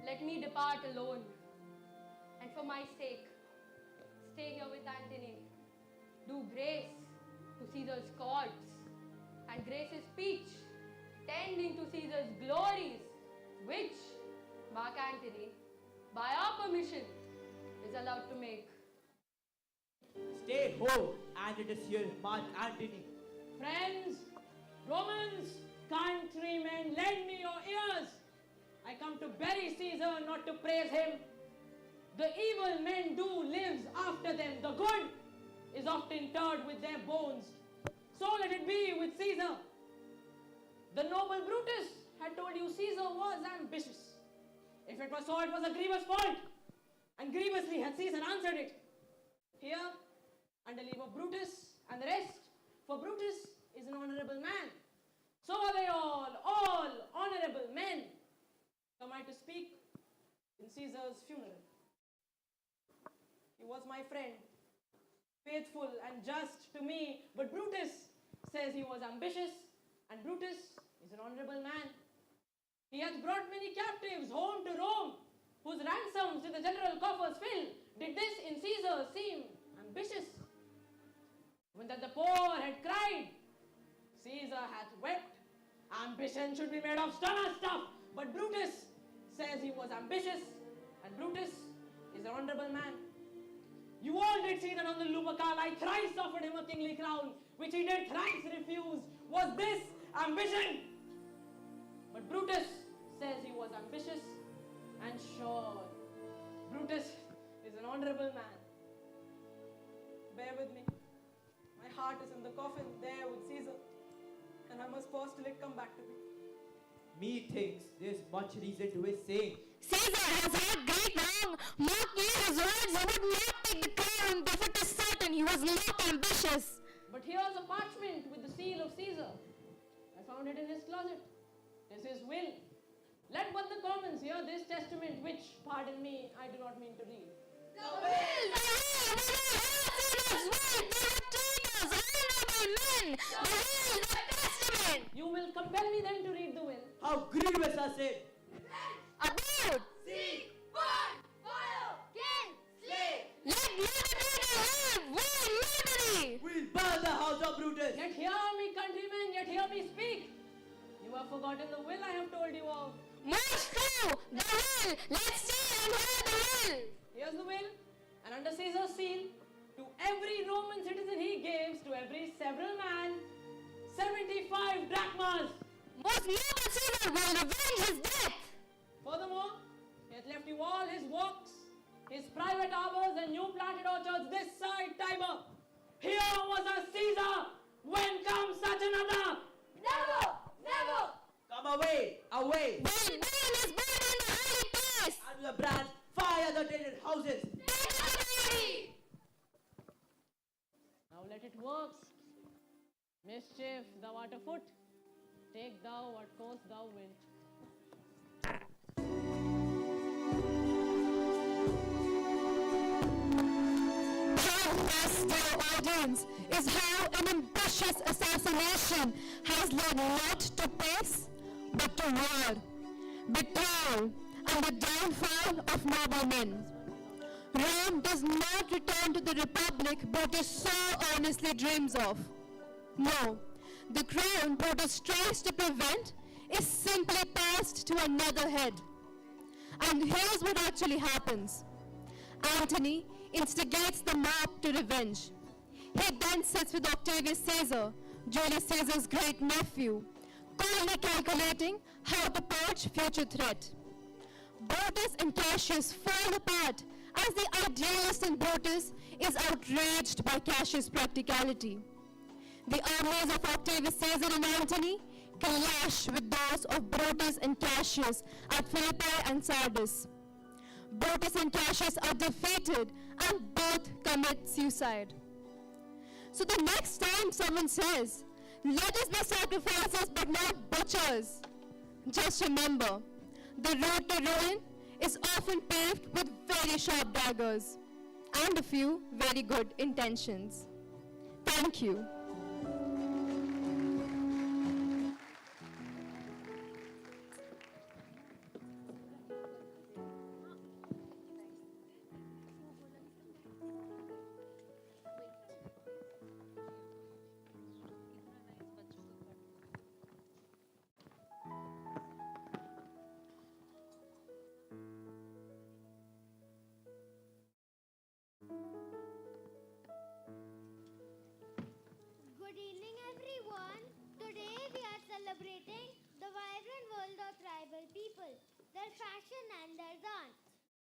let me depart alone. And for my sake, stay here with Antony. Do grace to Caesar's courts and grace his speech, tending to Caesar's glories, which Mark Antony, by our permission, is allowed to make. Stay home, and it is here, Mark Antony. Friends, Romans, countrymen, lend me your ears. I come to bury Caesar, not to praise him. The evil men do lives after them. The good is oft interred with their bones. So let it be with Caesar. The noble Brutus had told you Caesar was ambitious. If it was so, it was a grievous fault. And grievously had Caesar answered it. Here, under leave of Brutus and the rest, for Brutus is an honorable man. So are they all honorable men. Come I to speak in Caesar's funeral. He was my friend, faithful and just to me, but Brutus says he was ambitious, and Brutus is an honorable man. He has brought many captives home to Rome, whose ransoms did the general coffers fill. Did this in Caesar seem ambitious? When that the poor had cried, Caesar hath wept. Ambition should be made of sterner stuff, but Brutus says he was ambitious, and Brutus is an honorable man. You all did see that on the Lupercal I thrice offered him a kingly crown, which he did thrice refuse. Was this ambition? But Brutus says he was ambitious, and sure, Brutus is an honorable man. Bear with me. My heart is in the coffin there with Caesar, and I must pause till it come back to me. Methinks there's much reason to his saying. Caesar has had great wrong. Mark ye his words, he would not take the crown, therefore to say found it in his closet. This is will. Let but the commons hear this testament, which, pardon me, I do not mean to read. The will! The will! The testament! You will compel me then to read the will. How grievous are said! Abort! Seek! Burn! Follow! Kill! Slay! Let liberty live! Will liberty! We'll burn the house of Brutus! Yet hear me, countrymen, yet hear me speak. You have forgotten the will I have told you of. March through! The will! Let's see and hear the will! Here's the will, and under Caesar's seal, to every Roman citizen he gives, to every several man, 75 drachmas. Most noble Caesar will revenge his death! Furthermore, he hath left you all his walks, his private arbors and new planted orchards this side Tiber. Here was a Caesar, when comes such another? Never! Never! Come away! Away! When burn is burned in the holy place! And with the brands, fire the tented houses! Now let it work. Mischief, thou art afoot. Take thou what course thou wilt. This, dear audience, is how an ambitious assassination has led not to peace, but to war, betrayal, and the downfall of noblemen. Rome does not return to the republic Brutus so earnestly dreams of. No, the crown Brutus tries to prevent is simply passed to another head. And here's what actually happens. Antony instigates the mob to revenge. He then sits with Octavius Caesar, Julius Caesar's great nephew, coolly calculating how to purge future threat. Brutus and Cassius fall apart as the idealist in Brutus is outraged by Cassius' practicality. The armies of Octavius Caesar and Antony clash with those of Brutus and Cassius at Philippi and Sardis. Brutus and Cassius are defeated and both commit suicide. So the next time someone says, "Let us be sacrifices but not butchers," just remember, the road to ruin is often paved with very sharp daggers and a few very good intentions. Thank you. Good evening, everyone. Today we are celebrating the vibrant world of tribal people, their fashion and their dance.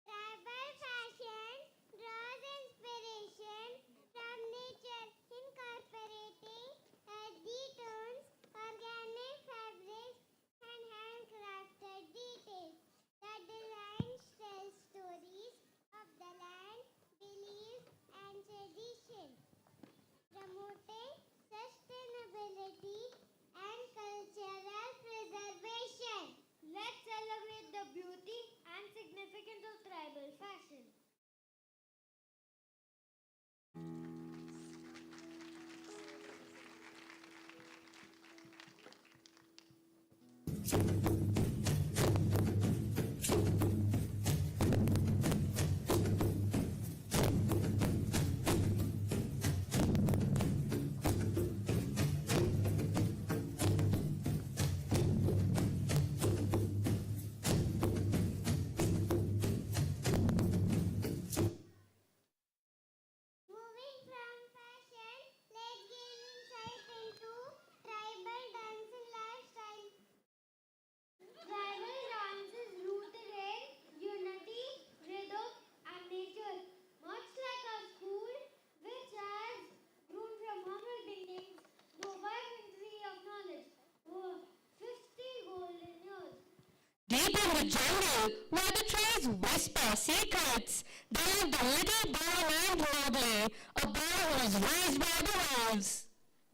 Tribal fashion draws inspiration from nature, incorporating earthy tones, organic fabrics, and handcrafted details. The designs tell stories of the land, beliefs, and tradition, promoting sustainability and cultural preservation. Let's celebrate the beauty and significance of tribal fashion. Moving from fashion, let's gain insight into tribal dance and lifestyle. Tribal dance is rooted in unity, rhythm, and nature. Much like our school, which has grown from humble beginnings to a vibrancy of knowledge over 50 golden years. Deep in the jungle, where the trees whisper secrets, there lived a little boy named Mowgli, a boy who was raised by the wolves.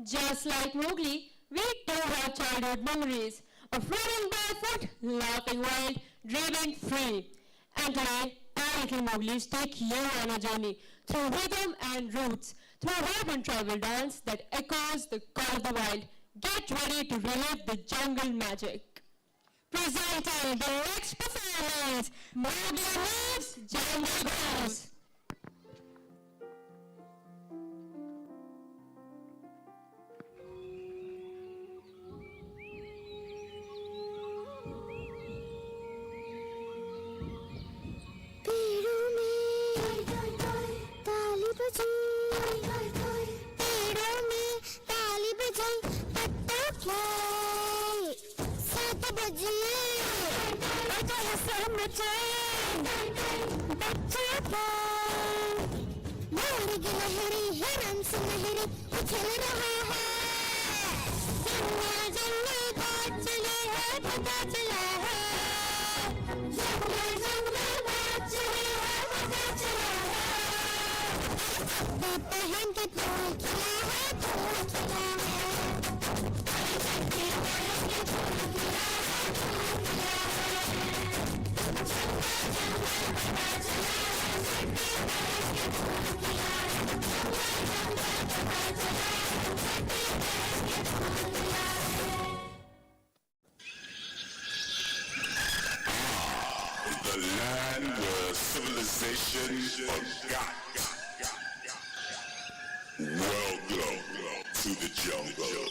Just like Mowgli, we too have childhood memories of running barefoot, laughing wild, dreaming free. And today, our little Mowglis take you on a journey through rhythm and roots, through vibrant tribal dance that echoes the call of the wild. Get ready to relive the jungle magic. Presenting the next performance, Mowgli Moves, Jungle Grows. पेड़ों में ताली बजी पेड़ों में ताली बजी पत्ता fly 7 बजे सब मचे बच्चे फ्लाई मोर गिलहरी हिरन सुनहरी उछल रहा है जंगल जंगल बात चले है पता चला है जंगल जंगल बात चले है पता चला है पहन के फूल खिला है फूल खिला The land where civilization forgot. Welcome to the jungle.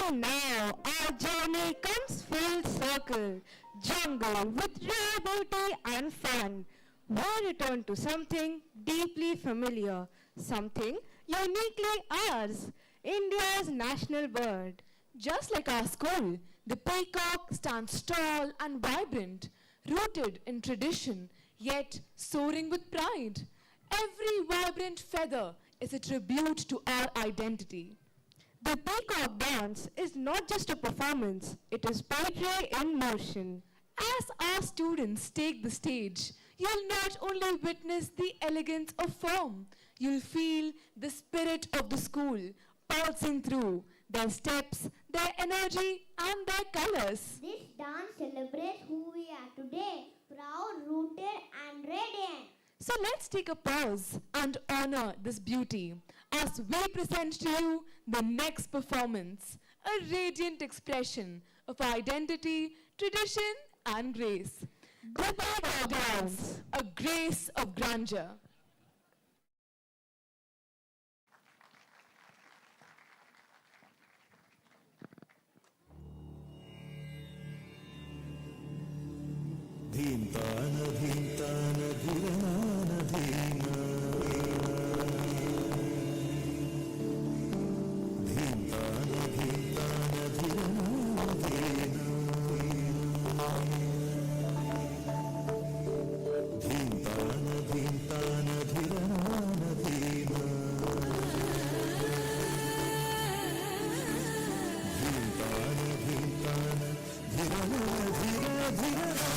And now our journey comes full circle. Jungle with rare beauty and fun. We return to something deeply familiar, something uniquely ours, India's national bird. Just like our school, the peacock stands tall and vibrant, rooted in tradition, yet soaring with pride. Every vibrant feather is a tribute to our identity. The peacock dance is not just a performance, it is poetry in motion. As our students take the stage, you'll not only witness the elegance of form, you'll feel the spirit of the school pulsing through their steps, their energy, and their colors. This dance celebrates who we are today, proud, rooted, and radiant. So let's take a pause and honor this beauty as we present to you the next performance, a radiant expression of identity, tradition, and grace. The Peacock dance, a grace of grandeur. धींतान धींतान धीरनान Dhina धींतान धींतान धीरनान Dhina धींतान धींतान धीरनान Dhina धींतान धींतान धीरनान Dheera Dheera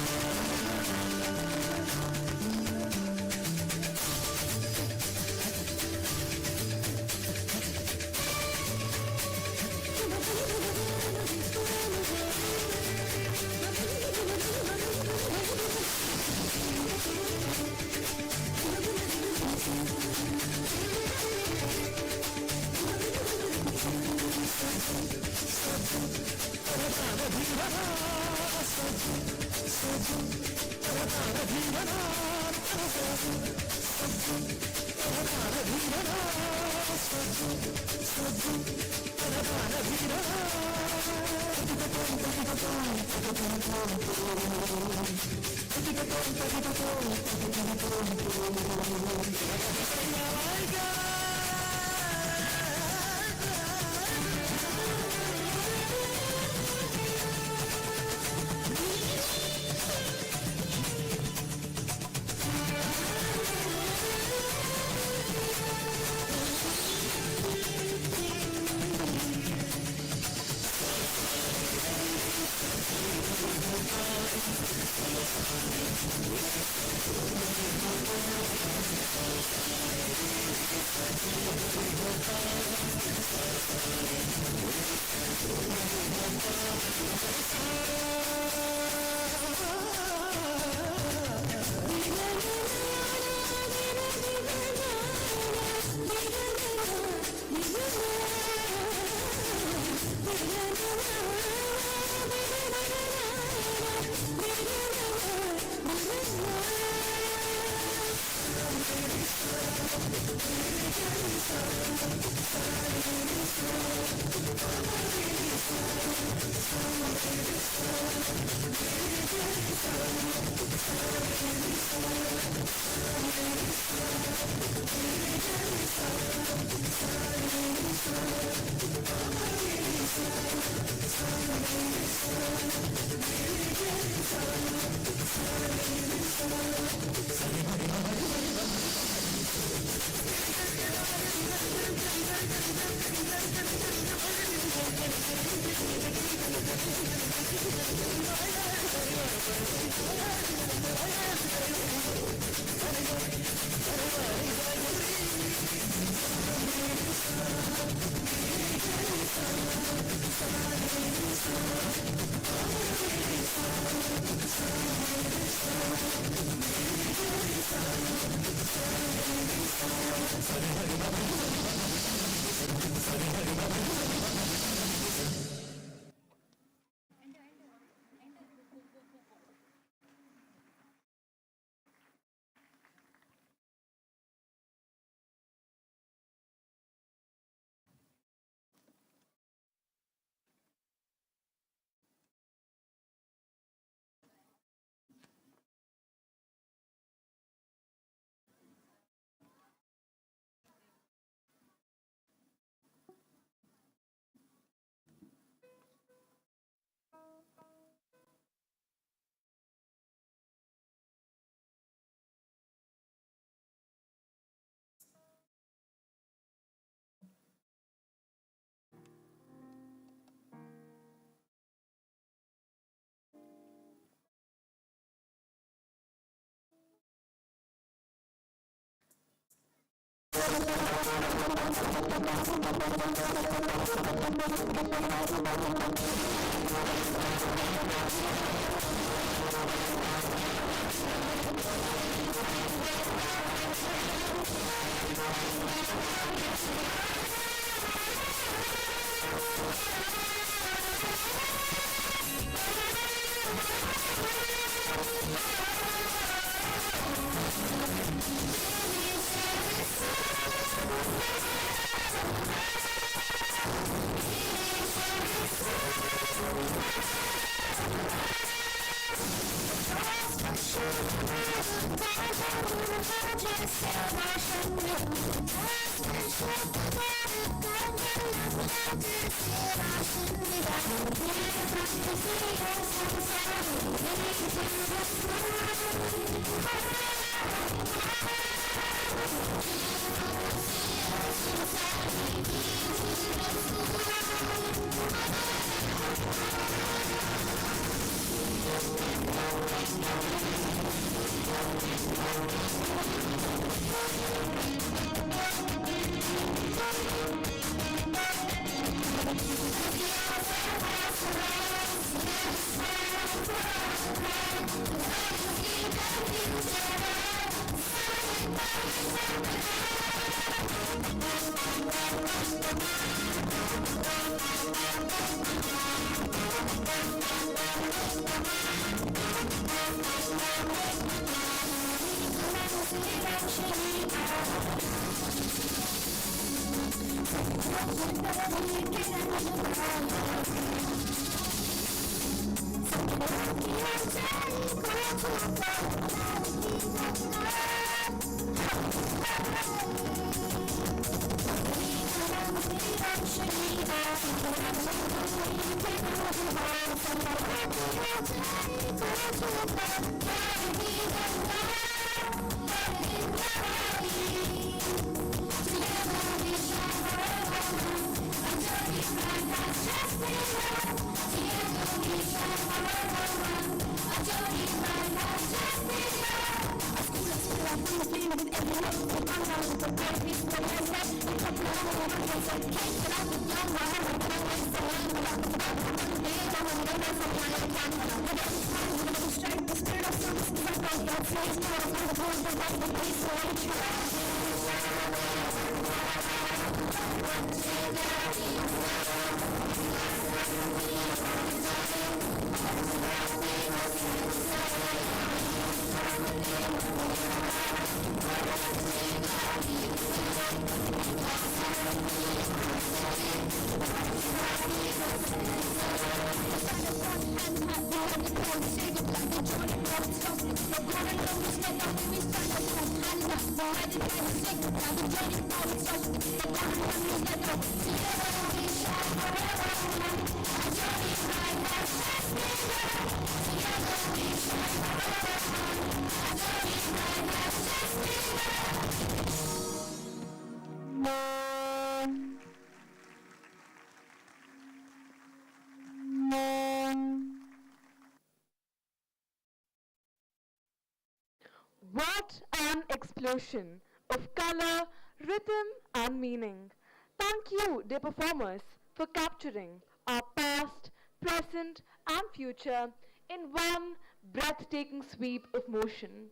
What an explosion of color, rhythm, and meaning. Thank you, dear performers, for capturing our past, present, and future in one breathtaking sweep of motion.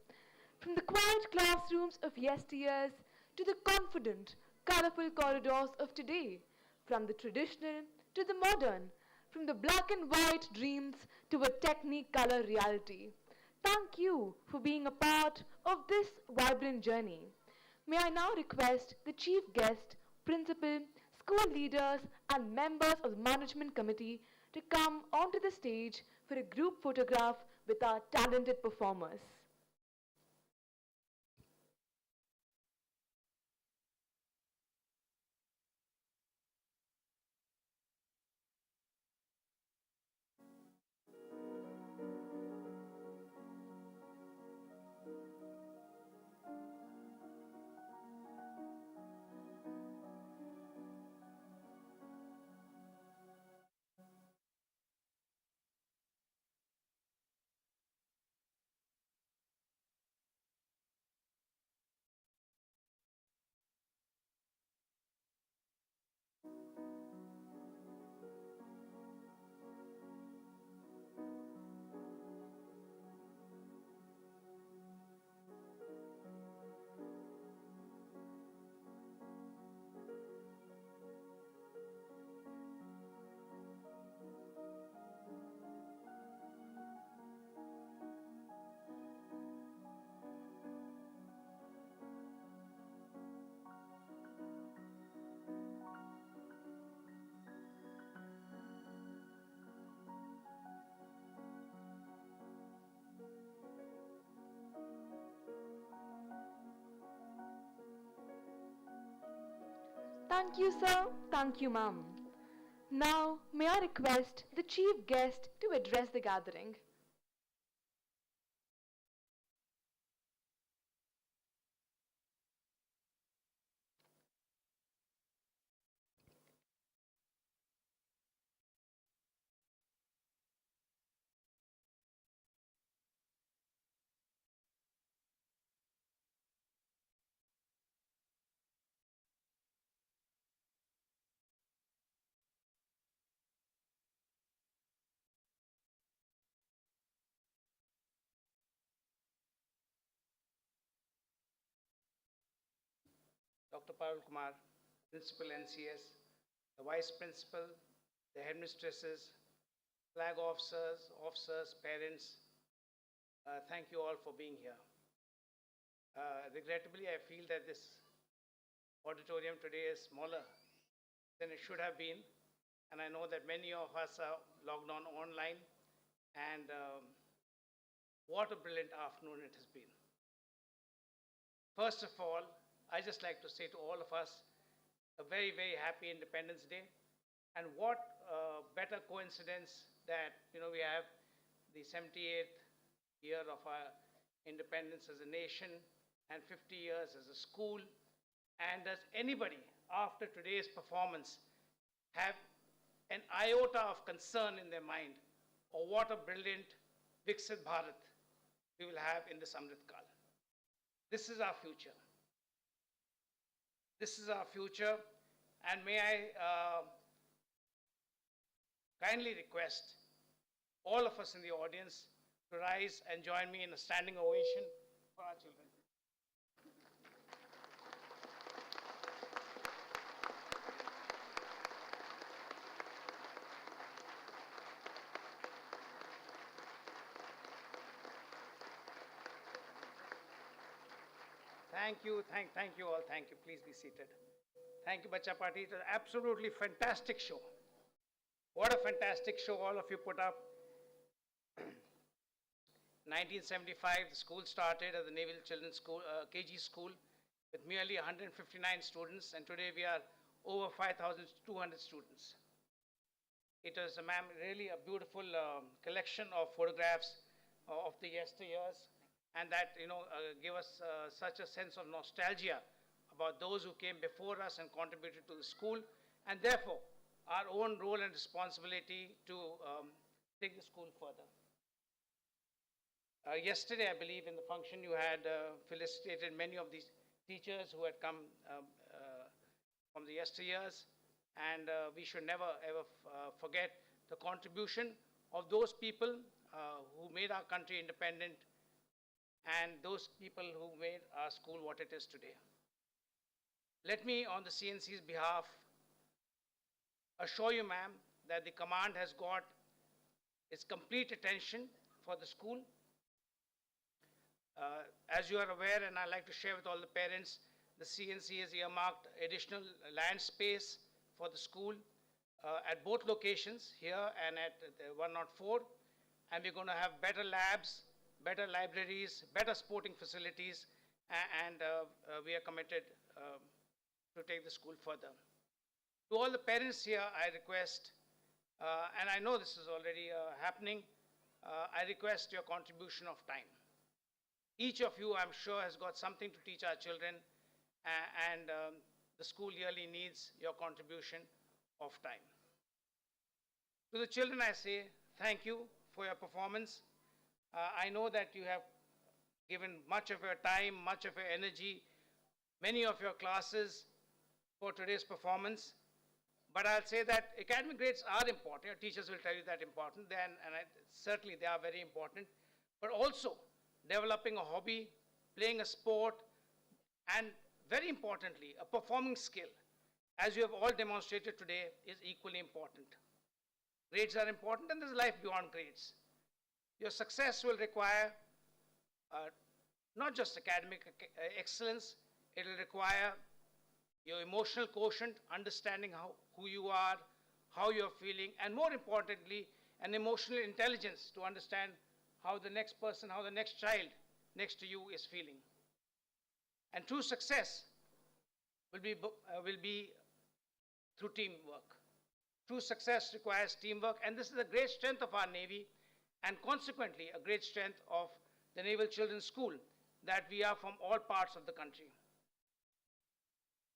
From the quiet classrooms of yesteryears to the confident, colorful corridors of today, from the traditional to the modern, from the black and white dreams to a technicolor reality. Thank you for being a part of this vibrant journey. May I now request the chief guest, principal, school leaders, and members of the management committee to come onto the stage for a group photograph with our talented performers. Thank you, sir. Thank you, ma'am. Now, may I request the chief guest to address the gathering? Dr. Parul Kumar, Principal NCS, the Vice Principal, the headmistresses, flag officers, parents, thank you all for being here. Regrettably, I feel that this auditorium today is smaller than it should have been, and I know that many of us are logged on online, and what a brilliant afternoon it has been. First of all, I just like to say to all of us a very, very happy Independence Day. And what better coincidence that, we have the 78th year of our independence as a nation and 50 years as a school. And does anybody, after today's performance, have an iota of concern in their mind, or what a brilliant Viksit Bharat we will have in this Amrit Kal? This is our future. This is our future, and may I kindly request all of us in the audience to rise and join me in a standing ovation for our children. Thank you all, thank you. Please be seated. Thank you, Bacha Party. It was an absolutely fantastic show. What a fantastic show all of you put up. 1975, the school started as the Naval Children's School, KG school, with merely 159 students, and today we are over 5,200 students. It was, ma'am, really a beautiful collection of photographs of the yesteryears, and that, give us such a sense of nostalgia about those who came before us and contributed to the school, and therefore our own role and responsibility to take the school further. Yesterday, I believe, in the function, you had felicitated many of these teachers who had come from the yesteryears, and we should never ever forget the contribution of those people who made our country independent, and those people who made our school what it is today. Let me, on the CNC's behalf, assure you, ma'am, that the command has got its complete attention for the school. As you are aware, and I'd like to share with all the parents, the CNC has earmarked additional land space for the school at both locations, here and at 104, and we're going to have better labs, better libraries, better sporting facilities, and we are committed to take the school further. To all the parents here, I request, and I know this is already happening, I request your contribution of time. Each of you, I'm sure, has got something to teach our children, and the school really needs your contribution of time. To the children, I say thank you for your performance. I know that you have given much of your time, much of your energy, many of your classes for today's performance. But I'll say that academic grades are important. Your teachers will tell you that important, certainly they are very important. But also, developing a hobby, playing a sport, and very importantly, a performing skill, as you have all demonstrated today, is equally important. Grades are important, and there's life beyond grades. Your success will require not just academic excellence, it will require your emotional quotient, understanding who you are, how you're feeling, and more importantly, an emotional intelligence to understand how the next person, how the next child next to you is feeling. And true success will be through teamwork. True success requires teamwork, and this is a great strength of our Navy, and consequently a great strength of the Naval Children's School, that we are from all parts of the country,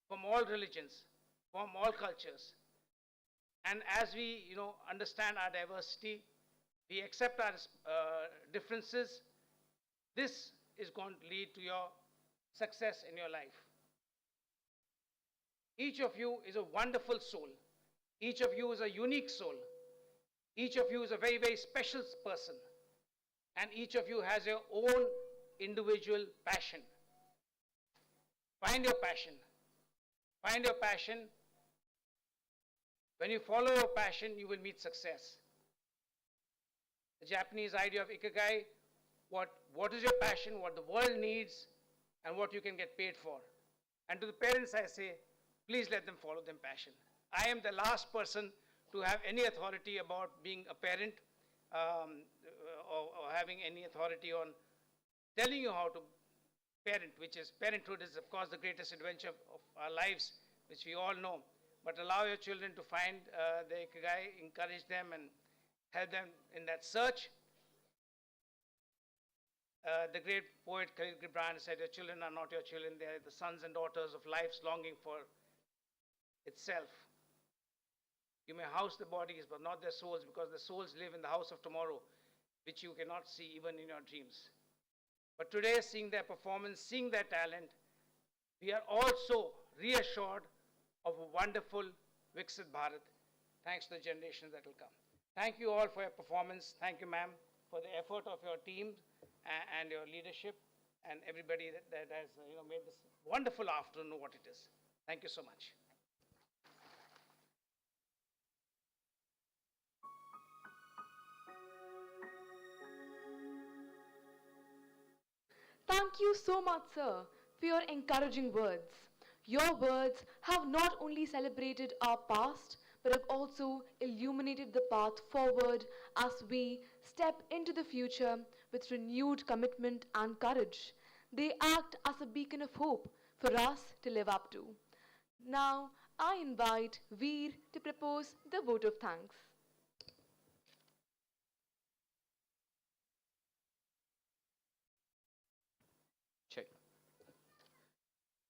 from all religions, from all cultures. And as we, understand our diversity, we accept our differences, this is going to lead to your success in your life. Each of you is a wonderful soul. Each of you is a unique soul. Each of you is a very, very special person. And each of you has your own individual passion. Find your passion. Find your passion. When you follow your passion, you will meet success. The Japanese idea of ikigai, what is your passion, what the world needs, and what you can get paid for. And to the parents I say, please let them follow their passion. I am the last person to have any authority about being a parent or having any authority on telling you how to parent, which is parenthood is of course the greatest adventure of our lives, which we all know. But allow your children to find their ikigai, encourage them and help them in that search. The great poet Khalil Gibran said, your children are not your children, they are the sons and daughters of life's longing for itself. You may house the bodies, but not their souls, because the souls live in the house of tomorrow, which you cannot see even in your dreams. But today, seeing their performance, seeing their talent, we are also reassured of a wonderful Viksit Bharat, thanks to the generations that will come. Thank you all for your performance. Thank you, ma'am, for the effort of your team and your leadership, and everybody that has made this wonderful afternoon what it is. Thank you so much. Thank you so much, sir, for your encouraging words. Your words have not only celebrated our past, but have also illuminated the path forward as we step into the future with renewed commitment and courage. They act as a beacon of hope for us to live up to. Now, I invite Veer to propose the vote of thanks. Check.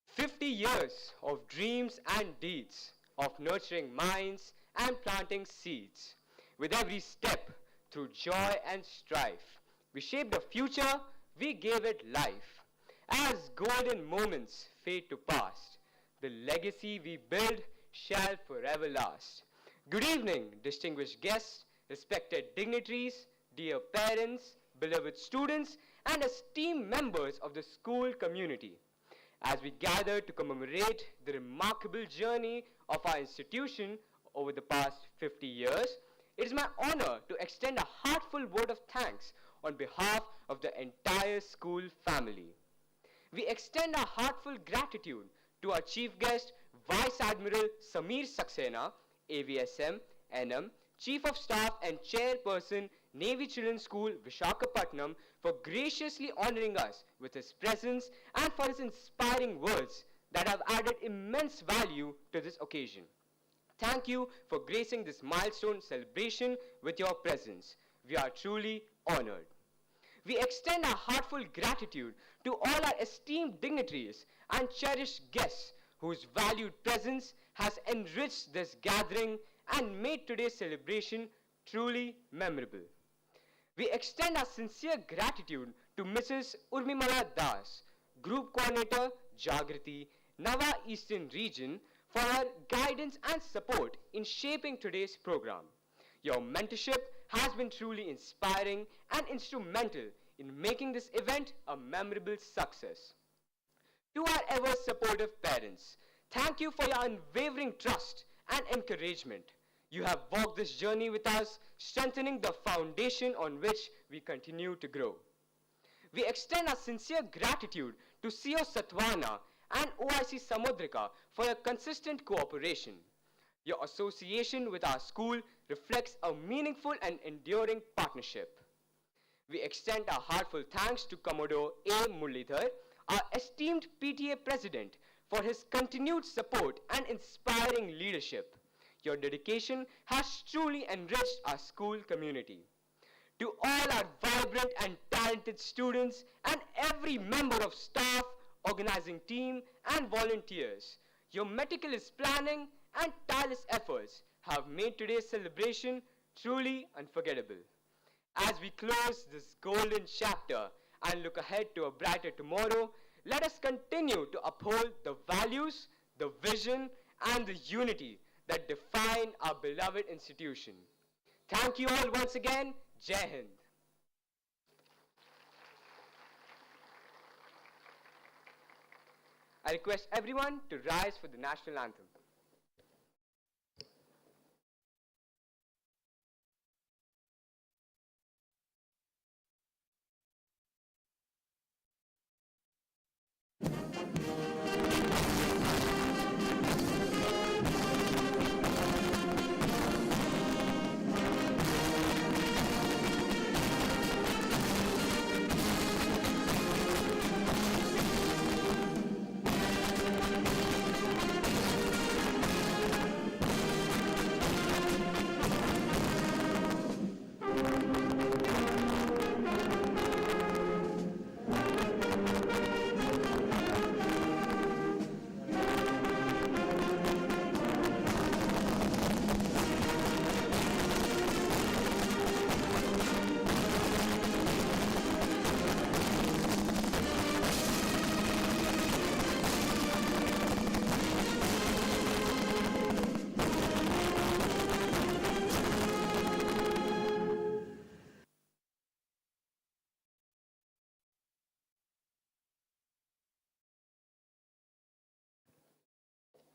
50 years of dreams and deeds, of nurturing minds and planting seeds. With every step through joy and strife, we shaped a future, we gave it life. As golden moments fade to past, the legacy we build shall forever last. Good evening, distinguished guests, respected dignitaries, dear parents, beloved students, and esteemed members of the school community. As we gather to commemorate the remarkable journey of our institution over the past 50 years, it is my honor to extend a heartfelt vote of thanks on behalf of the entire school family. We extend our heartfelt gratitude to our chief guest, Vice Admiral Sameer Saxena, AVSM, NM, Chief of Staff and Chairperson, Navy Children's School, Visakhapatnam, for graciously honoring us with his presence and for his inspiring words that have added immense value to this occasion. Thank you for gracing this milestone celebration with your presence. We are truly honored. We extend our heartfelt gratitude to all our esteemed dignitaries and cherished guests whose valued presence has enriched this gathering and made today's celebration truly memorable. We extend our sincere gratitude to Mrs. Urmimala Das, Group Coordinator, Jagriti, Nava Eastern Region, for her guidance and support in shaping today's program. Your mentorship has been truly inspiring and instrumental in making this event a memorable success. To our ever supportive parents, thank you for your unwavering trust and encouragement. You have walked this journey with us, strengthening the foundation on which we continue to grow. We extend our sincere gratitude to CO Satwana and OIC Samudrika for your consistent cooperation. Your association with our school reflects a meaningful and enduring partnership. We extend our heartfelt thanks to Commodore A. Muralidhar, our esteemed PTA President, for his continued support and inspiring leadership. Your dedication has truly enriched our school community. To all our vibrant and talented students and every member of staff, organizing team and volunteers, your meticulous planning and tireless efforts have made today's celebration truly unforgettable. As we close this golden chapter and look ahead to a brighter tomorrow, let us continue to uphold the values, the vision, and the unity that define our beloved institution. Thank you all once again. Jai Hind. I request everyone to rise for the national anthem.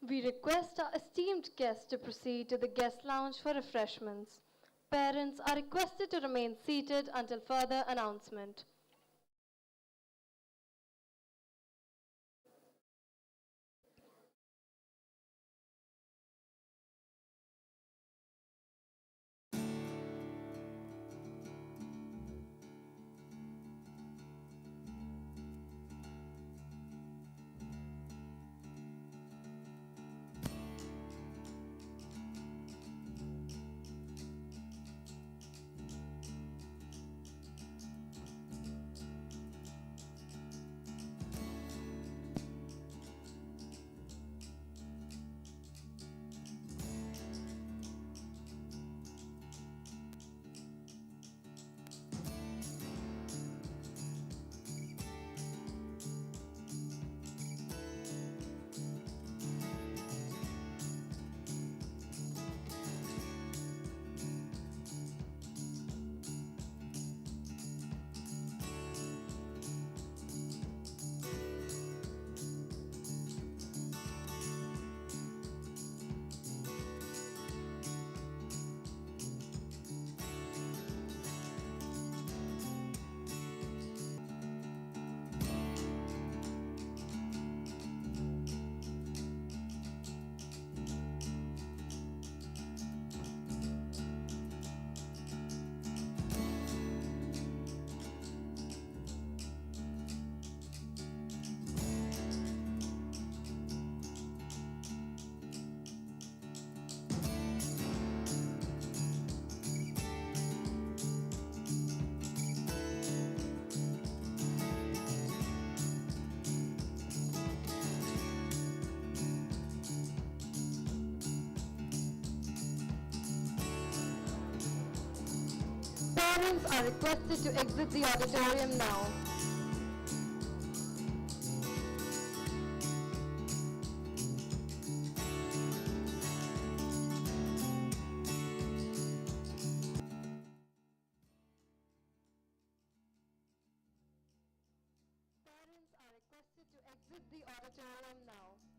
We request our esteemed guests to proceed to the guest lounge for refreshments. Parents are requested to remain seated until further announcement. Parents are requested to exit the auditorium now. Parents are requested to exit the auditorium now.